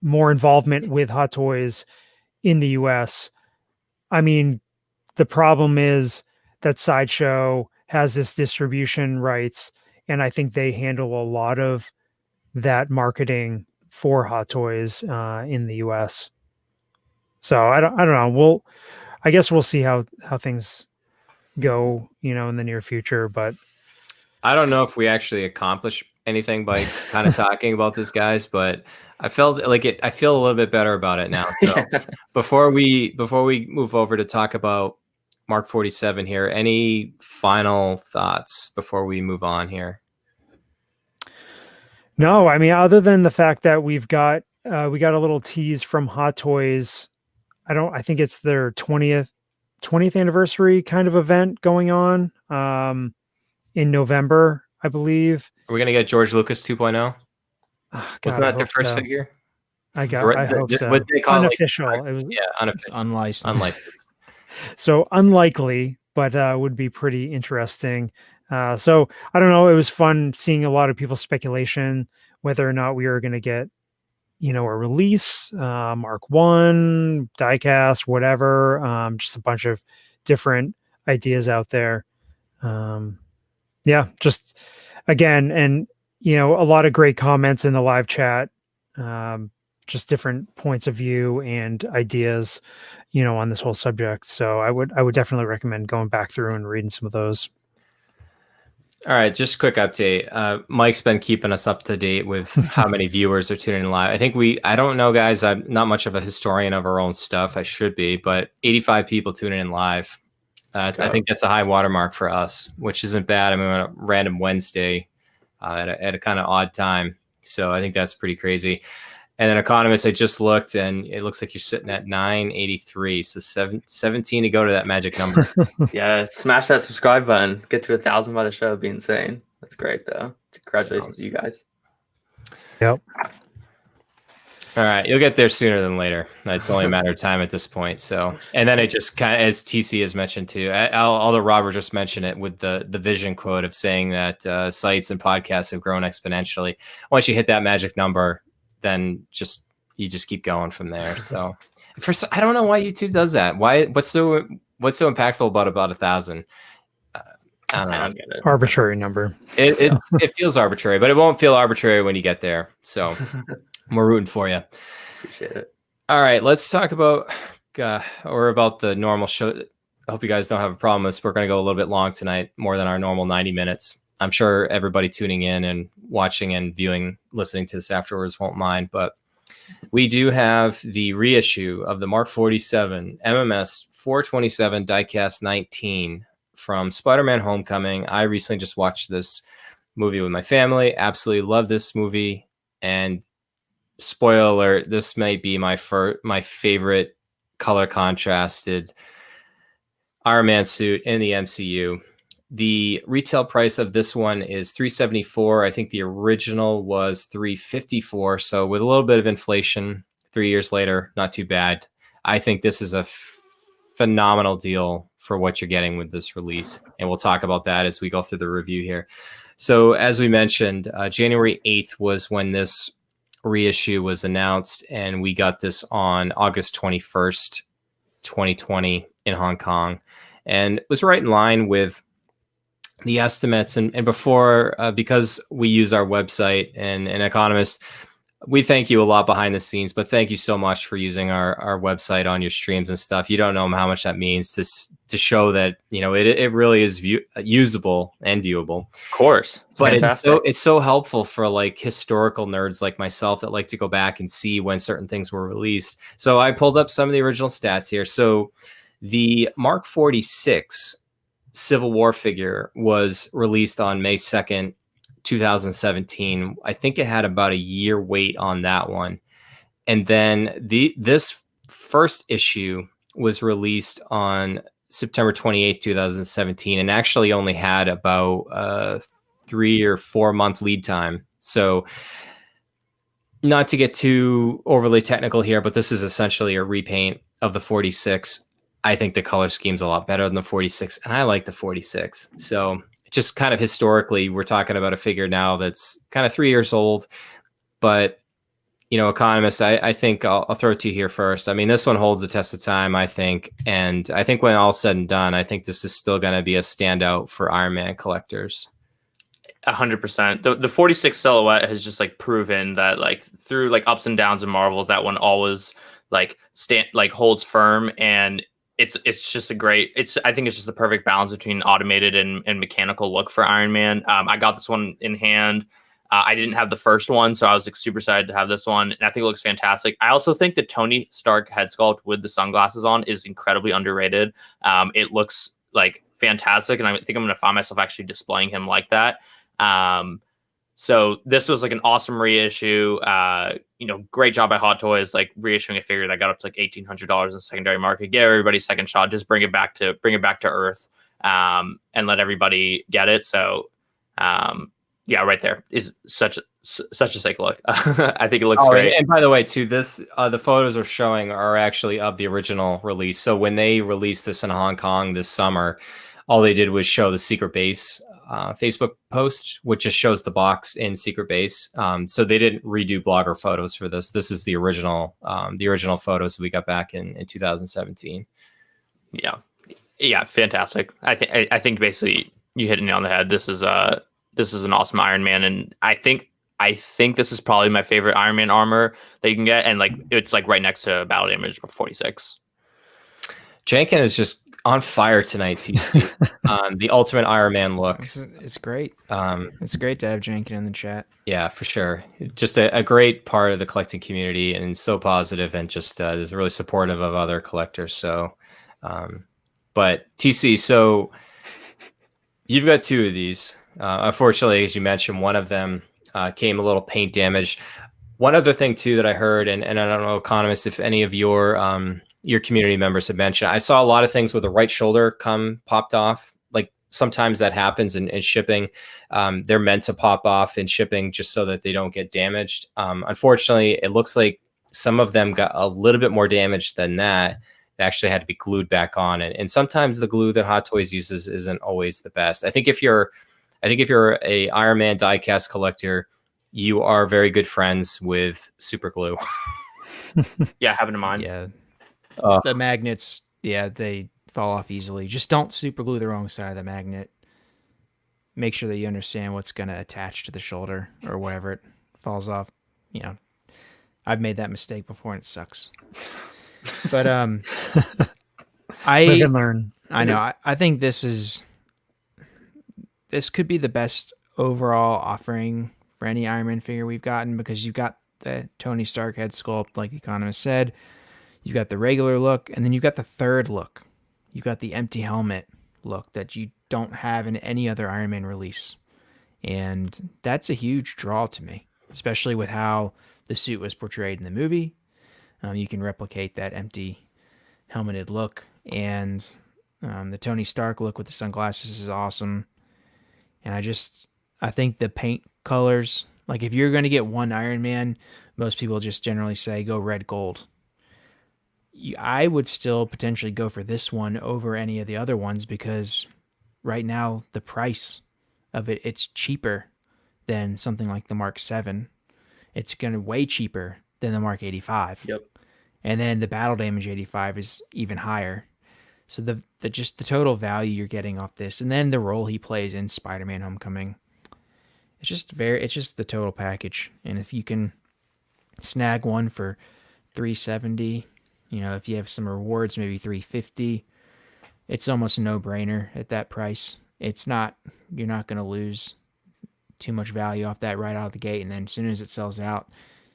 more involvement with Hot Toys in the US. I mean, the problem is that Sideshow has this distribution rights, and I think they handle a lot of that marketing for Hot Toys in the US. So I don't know. I guess we'll see how things go, in the near future, but I don't know if we actually accomplish anything by kind of talking about this, guys, but I felt like it. I feel a little bit better about it now. So before we move over to talk about Mark 47 here, any final thoughts before we move on here? No, I mean, other than the fact that we got a little tease from Hot Toys. I think it's their 20th anniversary kind of event going on in November, I believe. Are we going to get George Lucas 2.0? Wasn't that their first so. figure? I hope so. What they call unofficial. It was unofficial. Unlicensed. So unlikely, but would be pretty interesting. So I don't know. It was fun seeing a lot of people's speculation whether or not we were going to get, a release, Mark 1, diecast, whatever, just a bunch of different ideas out there. Just again, and, a lot of great comments in the live chat, just different points of view and ideas, on this whole subject. So I would definitely recommend going back through and reading some of those. All right, just a quick update. Mike's been keeping us up to date with how many viewers are tuning in live. I don't know, guys. I'm not much of a historian of our own stuff. I should be, but 85 people tuning in live. I think that's a high watermark for us, which isn't bad. I mean, on a random Wednesday at a kind of odd time. So I think that's pretty crazy. And then Economist, I just looked, and it looks like you're sitting at 983. So 17 to go to that magic number. Yeah, smash that subscribe button. Get to 1,000 by the show. It'd be insane. That's great, though. Congratulations to you guys. Yep. All right, you'll get there sooner than later. It's only a matter of time at this point. So, and then it just kind of, as TC has mentioned too, although Robert just mentioned it with the vision quote of saying that sites and podcasts have grown exponentially. Once you hit that magic number, then you just keep going from there. So, I don't know why YouTube does that. What's so impactful about 1,000? I don't get it. Arbitrary number. It feels arbitrary, but it won't feel arbitrary when you get there. So we're rooting for you. Appreciate it. All right, let's talk about the normal show. I hope you guys don't have a problem with this. We're going to go a little bit long tonight, more than our normal 90 minutes. I'm sure everybody tuning in and watching and viewing, listening to this afterwards won't mind, but we do have the reissue of the Mark 47 MMS 427 Diecast 19 from Spider-Man Homecoming. I recently just watched this movie with my family. Absolutely love this movie. And spoiler alert, this may be my favorite color contrasted Iron Man suit in the MCU. The retail price of this one is $374. I think the original was $354. So with a little bit of inflation, 3 years later, not too bad. I think this is a phenomenal deal for what you're getting with this release. And we'll talk about that as we go through the review here. So as we mentioned, January 8th was when this reissue was announced, and we got this on August 21st, 2020 in Hong Kong. And it was right in line with the estimates. And before, because we use our website and Economist, we thank you a lot behind the scenes, but thank you so much for using our website on your streams and stuff. You don't know how much that means to show that, it really is usable and viewable. Of course. But it's so helpful for like historical nerds like myself that like to go back and see when certain things were released. So I pulled up some of the original stats here. So the Mark 46 Civil War figure was released on May 2nd, 2017. I think it had about a year wait on that one. And then this first issue was released on September 28th, 2017, and actually only had about a 3 or 4 month lead time. So not to get too overly technical here, but this is essentially a repaint of the 46. I think the color scheme's a lot better than the 46, and I like the 46. So just kind of historically, we're talking about a figure now that's kind of 3 years old, but Economist, I think I'll throw it to you here first. I mean, this one holds the test of time, I think. And I think when all's said and done, I think this is still going to be a standout for Iron Man collectors. 100%. The 46 silhouette has just like proven that like through like ups and downs of Marvels, that one always like holds firm, and it's just I think it's just the perfect balance between automated and mechanical look for Iron Man. I got this one in hand. I didn't have the first one, so I was like, super excited to have this one, and I think it looks fantastic. I also think the Tony Stark head sculpt with the sunglasses on is incredibly underrated. It looks like fantastic, and I think I'm going to find myself actually displaying him like that. So this was like an awesome reissue. Great job by Hot Toys, like reissuing a figure that got up to like $1,800 in the secondary market. Give everybody a second shot. Just bring it back to Earth, and let everybody get it. So, yeah, right there is such a sick look. I think it looks great. And by the way, too, this the photos are showing are actually of the original release. So when they released this in Hong Kong this summer, all they did was show the Secret Base Facebook post, which just shows the box in Secret Base. So they didn't redo blogger photos for this. This is the original photos we got back in 2017. Yeah, fantastic. I think basically you hit it on the head. This is an awesome Iron Man, and I think this is probably my favorite Iron Man armor that you can get, and like it's like right next to Battle Damage 46. Jankin is just on fire tonight, TC. The ultimate Iron Man look. It's great. It's great to have Jankin in the chat. Yeah, for sure. Just a great part of the collecting community, and so positive, and just is really supportive of other collectors. So, but TC, so you've got 2 of these. Unfortunately, as you mentioned, one of them came a little paint damaged. One other thing too that I heard, and I don't know, Economist, if any of your community members have mentioned, I saw a lot of things where the right shoulder popped off. Like sometimes that happens in shipping. They're meant to pop off in shipping just so that they don't get damaged. Unfortunately, it looks like some of them got a little bit more damage than that. It actually had to be glued back on, and sometimes the glue that Hot Toys uses isn't always the best. I think if you're a Iron Man diecast collector, you are very good friends with super glue. Yeah, having in mind. Yeah. The magnets, they fall off easily. Just don't super glue the wrong side of the magnet. Make sure that you understand what's going to attach to the shoulder or whatever it falls off. I've made that mistake before and it sucks. But I can learn. I know. I think this could be the best overall offering for any Iron Man figure we've gotten, because you've got the Tony Stark head sculpt, like the Economist said. You've got the regular look, and then you've got the third look. You've got the empty helmet look that you don't have in any other Iron Man release. And that's a huge draw to me, especially with how the suit was portrayed in the movie. You can replicate that empty helmeted look, and the Tony Stark look with the sunglasses is awesome. And I think the paint colors, like if you're going to get one Iron Man, most people just generally say go red gold. I would still potentially go for this one over any of the other ones, because right now the price of it's cheaper than something like the Mark 7. It's going to way cheaper than the Mark 85. Yep. And then the Battle Damage 85 is even higher. So the total value you're getting off this, and then the role he plays in Spider-Man Homecoming, it's just the total package. And if you can snag one for $370, if you have some rewards, maybe $350, it's almost a no-brainer at that price. You're not going to lose too much value off that right out of the gate, and then as soon as it sells out,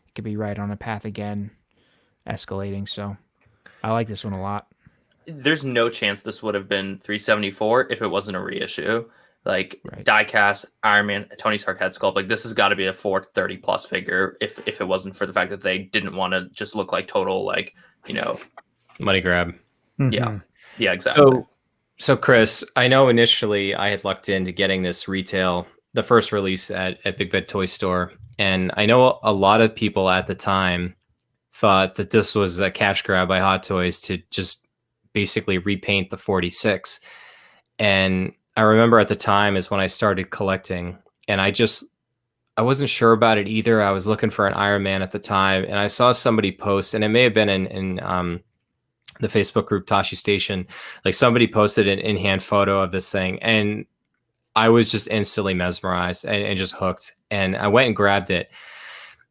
it could be right on a path again, escalating. So I like this one a lot. there's no chance this would have been 374 if it wasn't a reissue. Like Right. diecast Iron Man, Tony Stark head sculpt, like this has got to be a 430 plus figure if it wasn't for the fact that they didn't want to just look like total, like, you know, Money grab. yeah, yeah, exactly. So Chris, I know initially I had lucked into getting this retail, the first release at Big Bad Toy Store, and I know a lot of people at the time thought that this was a cash grab by Hot Toys to just basically repaint the 46. And I remember at the time is when I started collecting, and I wasn't sure about it either. I was looking for an Iron Man at the time, and I saw somebody post, and it may have been in the Facebook group Tashi Station, like somebody posted an in-hand photo of this thing, and I was just instantly mesmerized and just hooked. And I went and grabbed it.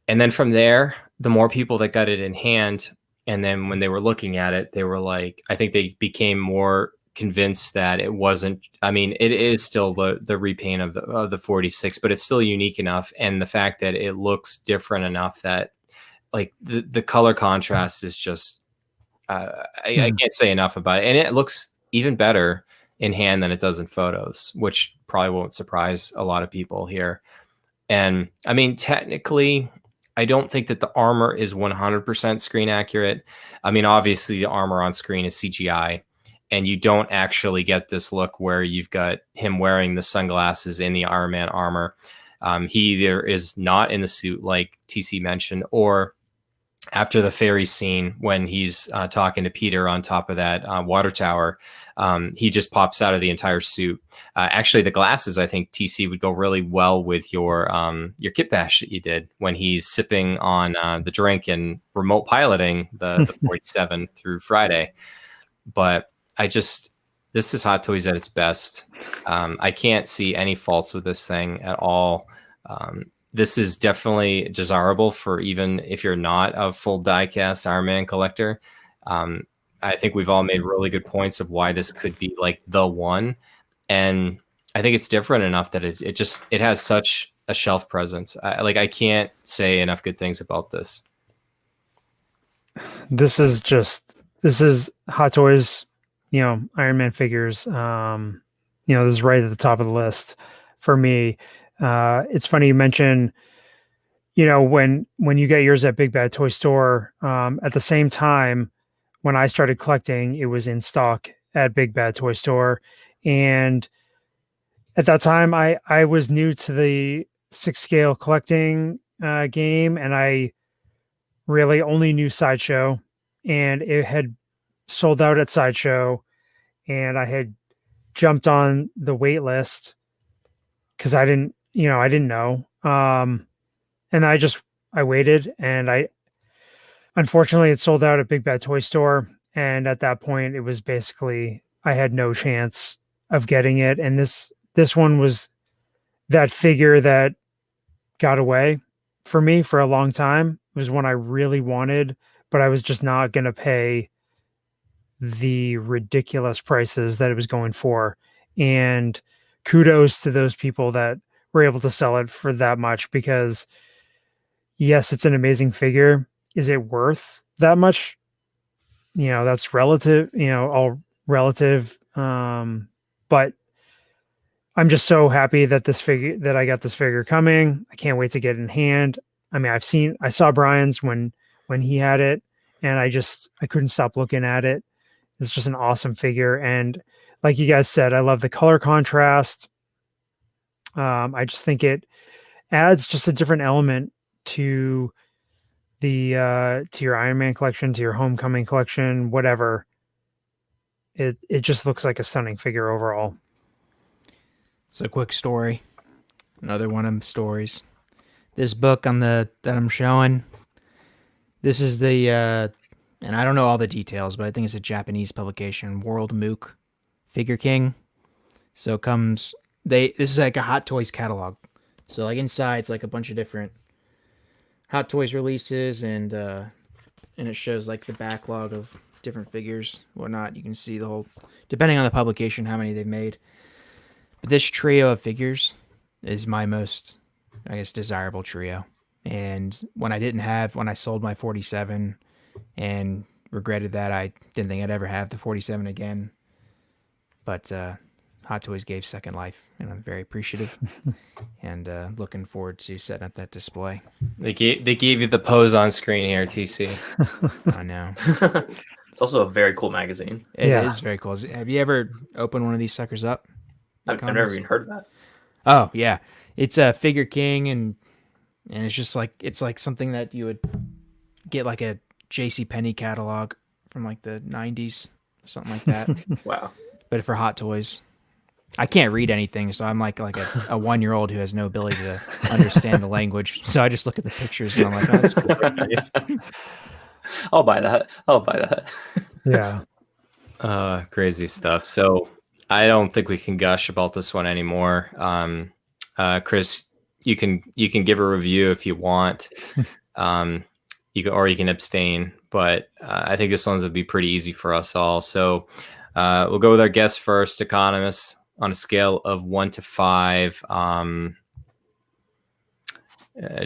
And then from there, the more people that got it in hand, and then when they were looking at it, they were like, I think they became more convinced that it wasn't, I mean, it is still the repaint of the 46, but it's still unique enough. And the fact that it looks different enough that like the color contrast is just, I can't say enough about it. And it looks even better in hand than it does in photos, which probably won't surprise a lot of people here. And I mean, technically, I don't think that the armor is 100% screen accurate. I mean, obviously the armor on screen is CGI, and you don't actually get this look where you've got him wearing the sunglasses in the Iron Man armor. He either is not in the suit like TC mentioned, or after the ferry scene when he's talking to Peter on top of that water tower, he just pops out of the entire suit. Actually, the glasses, I think TC would go really well with your kit bash that you did when he's sipping on the drink and remote piloting the 47 through Friday. But this is Hot Toys at its best. I can't see any faults with this thing at all. This is definitely desirable for even if you're not a full diecast Iron Man collector. I think we've all made really good points of why this could be like the one. And I think it's different enough that it has such a shelf presence. I can't say enough good things about this. This is Hot Toys, Iron Man figures. This is right at the top of the list for me. It's funny you mention, when you get yours at Big Bad Toy Store, at the same time, when I started collecting, it was in stock at Big Bad Toy Store. And at that time, I was new to the 6-scale collecting game, and I really only knew Sideshow, and it had sold out at Sideshow, and I had jumped on the wait list because I didn't know. And I waited, and unfortunately it sold out at Big Bad Toy Store. And at that point it was basically, I had no chance of getting it. And this one was that figure that got away for me for a long time. It was one I really wanted, but I was just not going to pay the ridiculous prices that it was going for. And kudos to those people that were able to sell it for that much, because yes, it's an amazing figure. Is it worth that much? That's relative, all relative. But I'm just so happy that I got this figure coming. I can't wait to get it in hand. I mean, I saw Brian's when he had it, and I couldn't stop looking at it. It's just an awesome figure. And like you guys said, I love the color contrast. I just think it adds just a different element to to your Iron Man collection, to your Homecoming collection, whatever. It just looks like a stunning figure overall. It's a quick story. Another one of the stories. This book that I'm showing, this is the and I don't know all the details, but I think it's a Japanese publication, World Mook Figure King. So this is like a Hot Toys catalog. So like inside it's like a bunch of different Hot Toys releases, and it shows like the backlog of different figures, whatnot. You can see the whole, depending on the publication, how many they've made. But this trio of figures is my most, I guess, desirable trio. And when I sold my 47 and regretted that. I didn't think I'd ever have the 47 again. But Hot Toys gave second life, and I'm very appreciative. And looking forward to setting up that display. They gave you the pose on screen here, TC. I know. It's also a very cool magazine. It Yeah. is very cool. Have you ever opened one of these suckers up? I've never even heard of that. Oh yeah, it's a Figure King, and it's just like something that you would get like a J.C. Penney catalog from like the '90s, something like that. Wow. But for Hot Toys, I can't read anything, so I'm like a 1-year-old who has no ability to understand the language. So I just look at the pictures and I'm like, oh, that's cool. I'll buy that. Yeah. Crazy stuff. So I don't think we can gush about this one anymore. Chris, you can give a review if you want. You can abstain, but I think this one's would be pretty easy for us all. So we'll go with our guest first, Economist, on a scale of 1 to 5.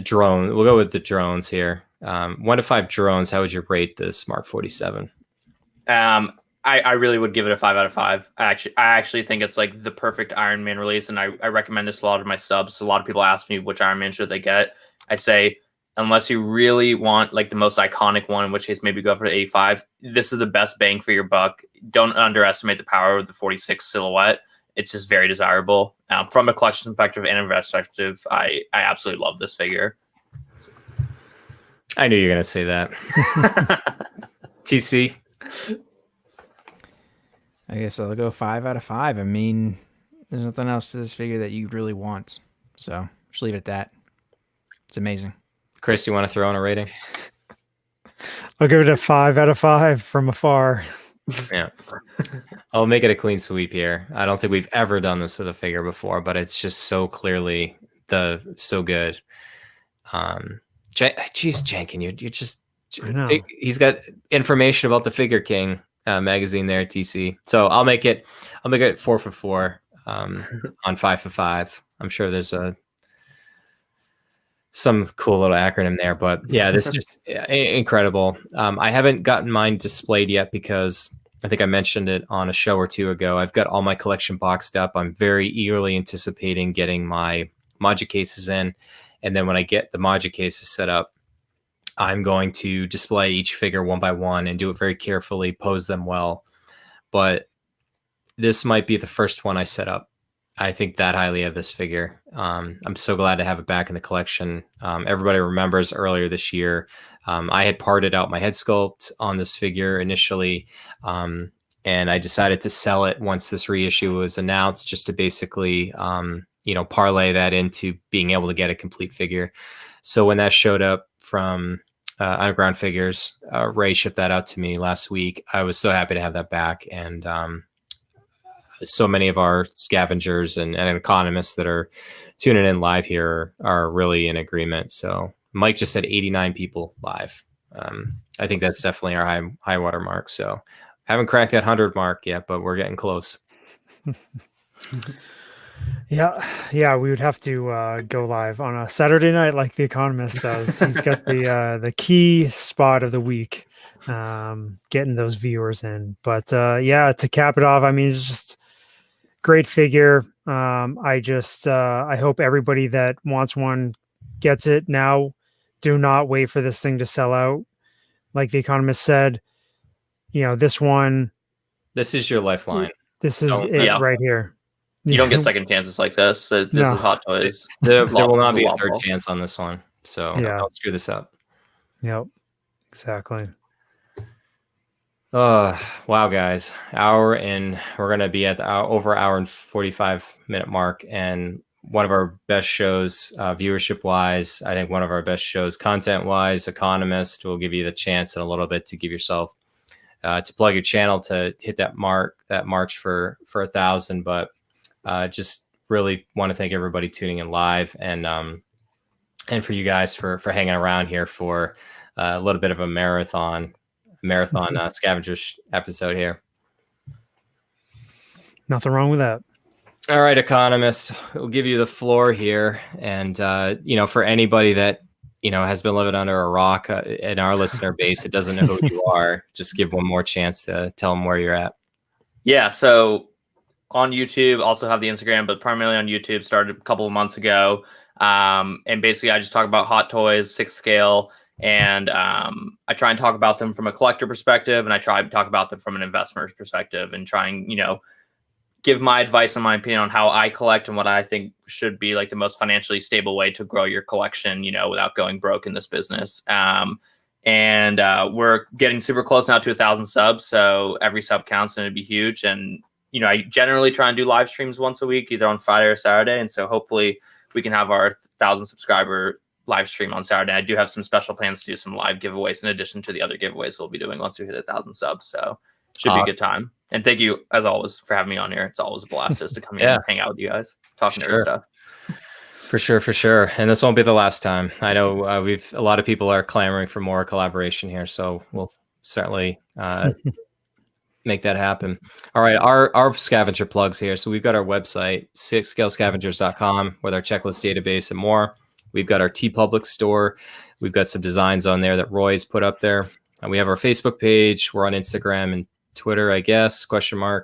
Drone. We'll go with the drones here. 1 to 5 drones. How would you rate this Mark 47? I really would give it a 5 out of 5. I actually think it's like the perfect Iron Man release, and I recommend this to a lot of my subs. So a lot of people ask me which Iron Man should they get. I say, unless you really want like the most iconic one, in which case maybe go for the 85. This is the best bang for your buck. Don't underestimate the power of the 46 silhouette. It's just very desirable. From a collection perspective and a perspective, I absolutely love this figure. I knew you were going to say that. TC? I guess I'll go 5 out of 5. I mean, there's nothing else to this figure that you really want. So just leave it at that. It's amazing. Chris, you want to throw in a rating? I'll give it a 5 out of 5 from afar. Yeah. I'll make it a clean sweep here. I don't think we've ever done this with a figure before, but it's just so clearly so good. Jeez, Jenkin, you're just I know. he's got information about the Figure King magazine there, TC. So I'll make it 4 for 4 on 5 for 5. I'm sure there's some cool little acronym there, but yeah, this is just incredible. I haven't gotten mine displayed yet because I think I mentioned it on a show or two ago. I've got all my collection boxed up. I'm very eagerly anticipating getting my Module cases in. And then when I get the Module cases set up, I'm going to display each figure one by one and do it very carefully, pose them well. But this might be the first one I set up. I think that highly of this figure. I'm so glad to have it back in the collection. Everybody remembers earlier this year, I had parted out my head sculpt on this figure initially, and I decided to sell it once this reissue was announced, just to basically, parlay that into being able to get a complete figure. So when that showed up from Underground Figures, Ray shipped that out to me last week. I was so happy to have that back, and so many of our scavengers and economists that are tuning in live here are really in agreement. So Mike just said 89 people live. I think that's definitely our high water mark. So haven't cracked that 100 mark yet, but we're getting close. Yeah, we would have to go live on a Saturday night like The Economist does. He's got the key spot of the week, getting those viewers in. But to cap it off, I mean, it's just great figure. I hope everybody that wants one gets it now. Do not wait for this thing to sell out. Like The Economist said, this one. This is your lifeline. This is it right here. You don't get second chances like this. This is Hot Toys. There will not be a third chance on this one. So don't screw this up. Yep, exactly. Wow, guys. We're going to be at the over hour and 45-minute mark. And one of our best shows, viewership-wise, I think one of our best shows, content-wise, Economist will give you the chance in a little bit to give yourself, to plug your channel to hit that march for 1,000. But just really want to thank everybody tuning in live, and for you guys for hanging around here for a little bit of a marathon scavengers episode here. Nothing wrong with that. All right, Economist, we'll give you the floor here. And, for anybody that, has been living under a rock in our listener base, it doesn't know who you are, just give one more chance to tell them where you're at. Yeah, so on YouTube, also have the Instagram, but primarily on YouTube, started a couple of months ago. And basically I just talk about hot toys, 6th scale, and I try and talk about them from a collector perspective, and I try to talk about them from an investor's perspective, and try and, give my advice and my opinion on how I collect and what I think should be like the most financially stable way to grow your collection, without going broke in this business. And we're getting super close now to 1,000 subs. So every sub counts and it'd be huge. And, I generally try and do live streams once a week, either on Friday or Saturday. And so hopefully we can have our 1,000 subscriber live stream on Saturday. I do have some special plans to do some live giveaways in addition to the other giveaways we'll be doing once we hit 1,000 subs. So should be a good time. And thank you, as always, for having me on here. It's always a blast just to come here and hang out with you guys, talking nerd stuff. For sure. And this won't be the last time. I know a lot of people are clamoring for more collaboration here, so we'll certainly make that happen. All right, our scavenger plugs here. So we've got our website, 6scalescavengers.com, with our checklist database and more. We've got our TeePublic store. We've got some designs on there that Roy's put up there. And we have our Facebook page. We're on Instagram and Twitter, I guess, ? Audio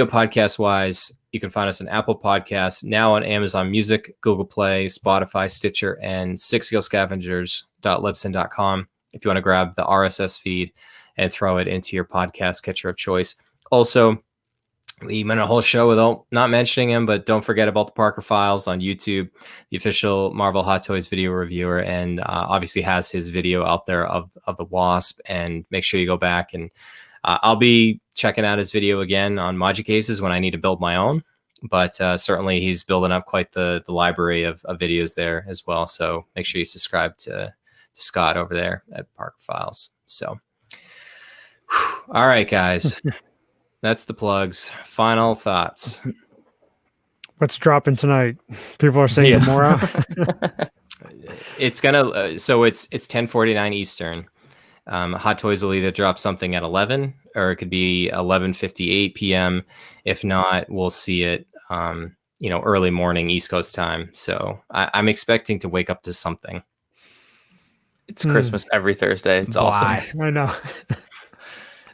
podcast wise, you can find us on Apple Podcasts, now on Amazon Music, Google Play, Spotify, Stitcher, and 6scalescavengers.libsyn.com if you want to grab the RSS feed and throw it into your podcast catcher of choice. Also, we went a whole show without not mentioning him, but don't forget about the Parker Files on YouTube, the official Marvel Hot Toys video reviewer, and obviously has his video out there of the Wasp. And make sure you go back and I'll be checking out his video again on Moducases when I need to build my own. But certainly he's building up quite the library of videos there as well. So make sure you subscribe to Scott over there at Parker Files. So, all right, guys. That's the plugs. Final thoughts. What's dropping tonight? People are saying Gamora. It's gonna. So it's 10:49 Eastern. Hot Toys will either drop something at 11 or it could be 11:58 p.m. If not, we'll see it, early morning East Coast time. So I'm expecting to wake up to something. It's Christmas every Thursday. It's awesome. I know.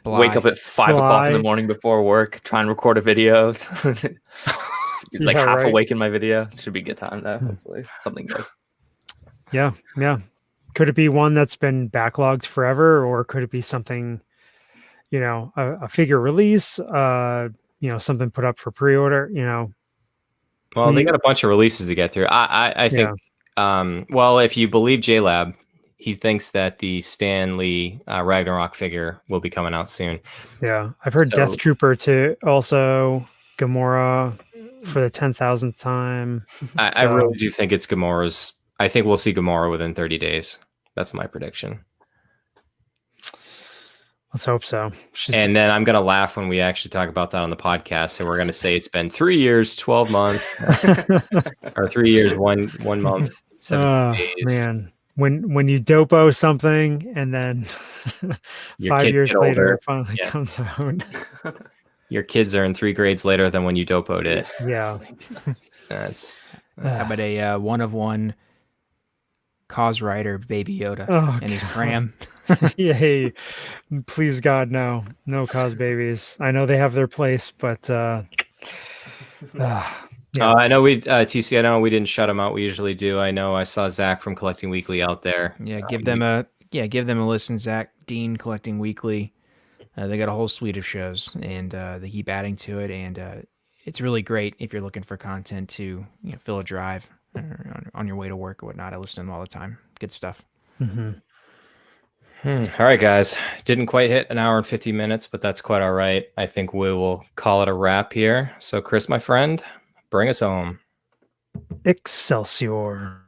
Wake up at 5 o'clock in the morning before work, try and record a video. Half awake in my video. It should be a good time though. Hopefully something good. Yeah. Could it be one that's been backlogged forever, or could it be something, a figure release, something put up for pre-order, Well, they got a bunch of releases to get through. I think, if you believe JLab, he thinks that the Stan Lee Ragnarok figure will be coming out soon. Yeah, I've heard Death Trooper too. Also, Gamora for the 10,000th time. I really do think it's Gamora's. I think we'll see Gamora within 30 days. That's my prediction. Let's hope so. And then I'm going to laugh when we actually talk about that on the podcast. So we're going to say it's been 3 years, 12 months, or 3 years, one month, 17 days. Man, when you dopo something and then 5 years later it finally comes out. Your kids are in 3 grades later than when you dopoed it. Yeah. That's how about a one of one Cause Rider Baby Yoda and his pram? Yay. Please God, no Cause babies. I know they have their place, but I know TC, I know we didn't shut them out. We usually do. I know I saw Zach from Collecting Weekly out there. Yeah, give them a listen. Zach Dean, Collecting Weekly. They got a whole suite of shows, and they keep adding to it, and it's really great if you're looking for content to fill a drive on your way to work or whatnot. I listen to them all the time. Good stuff. Mm-hmm. All right, guys. Didn't quite hit an hour and 50 minutes, but that's quite all right. I think we will call it a wrap here. So, Chris, my friend, bring us home. Excelsior.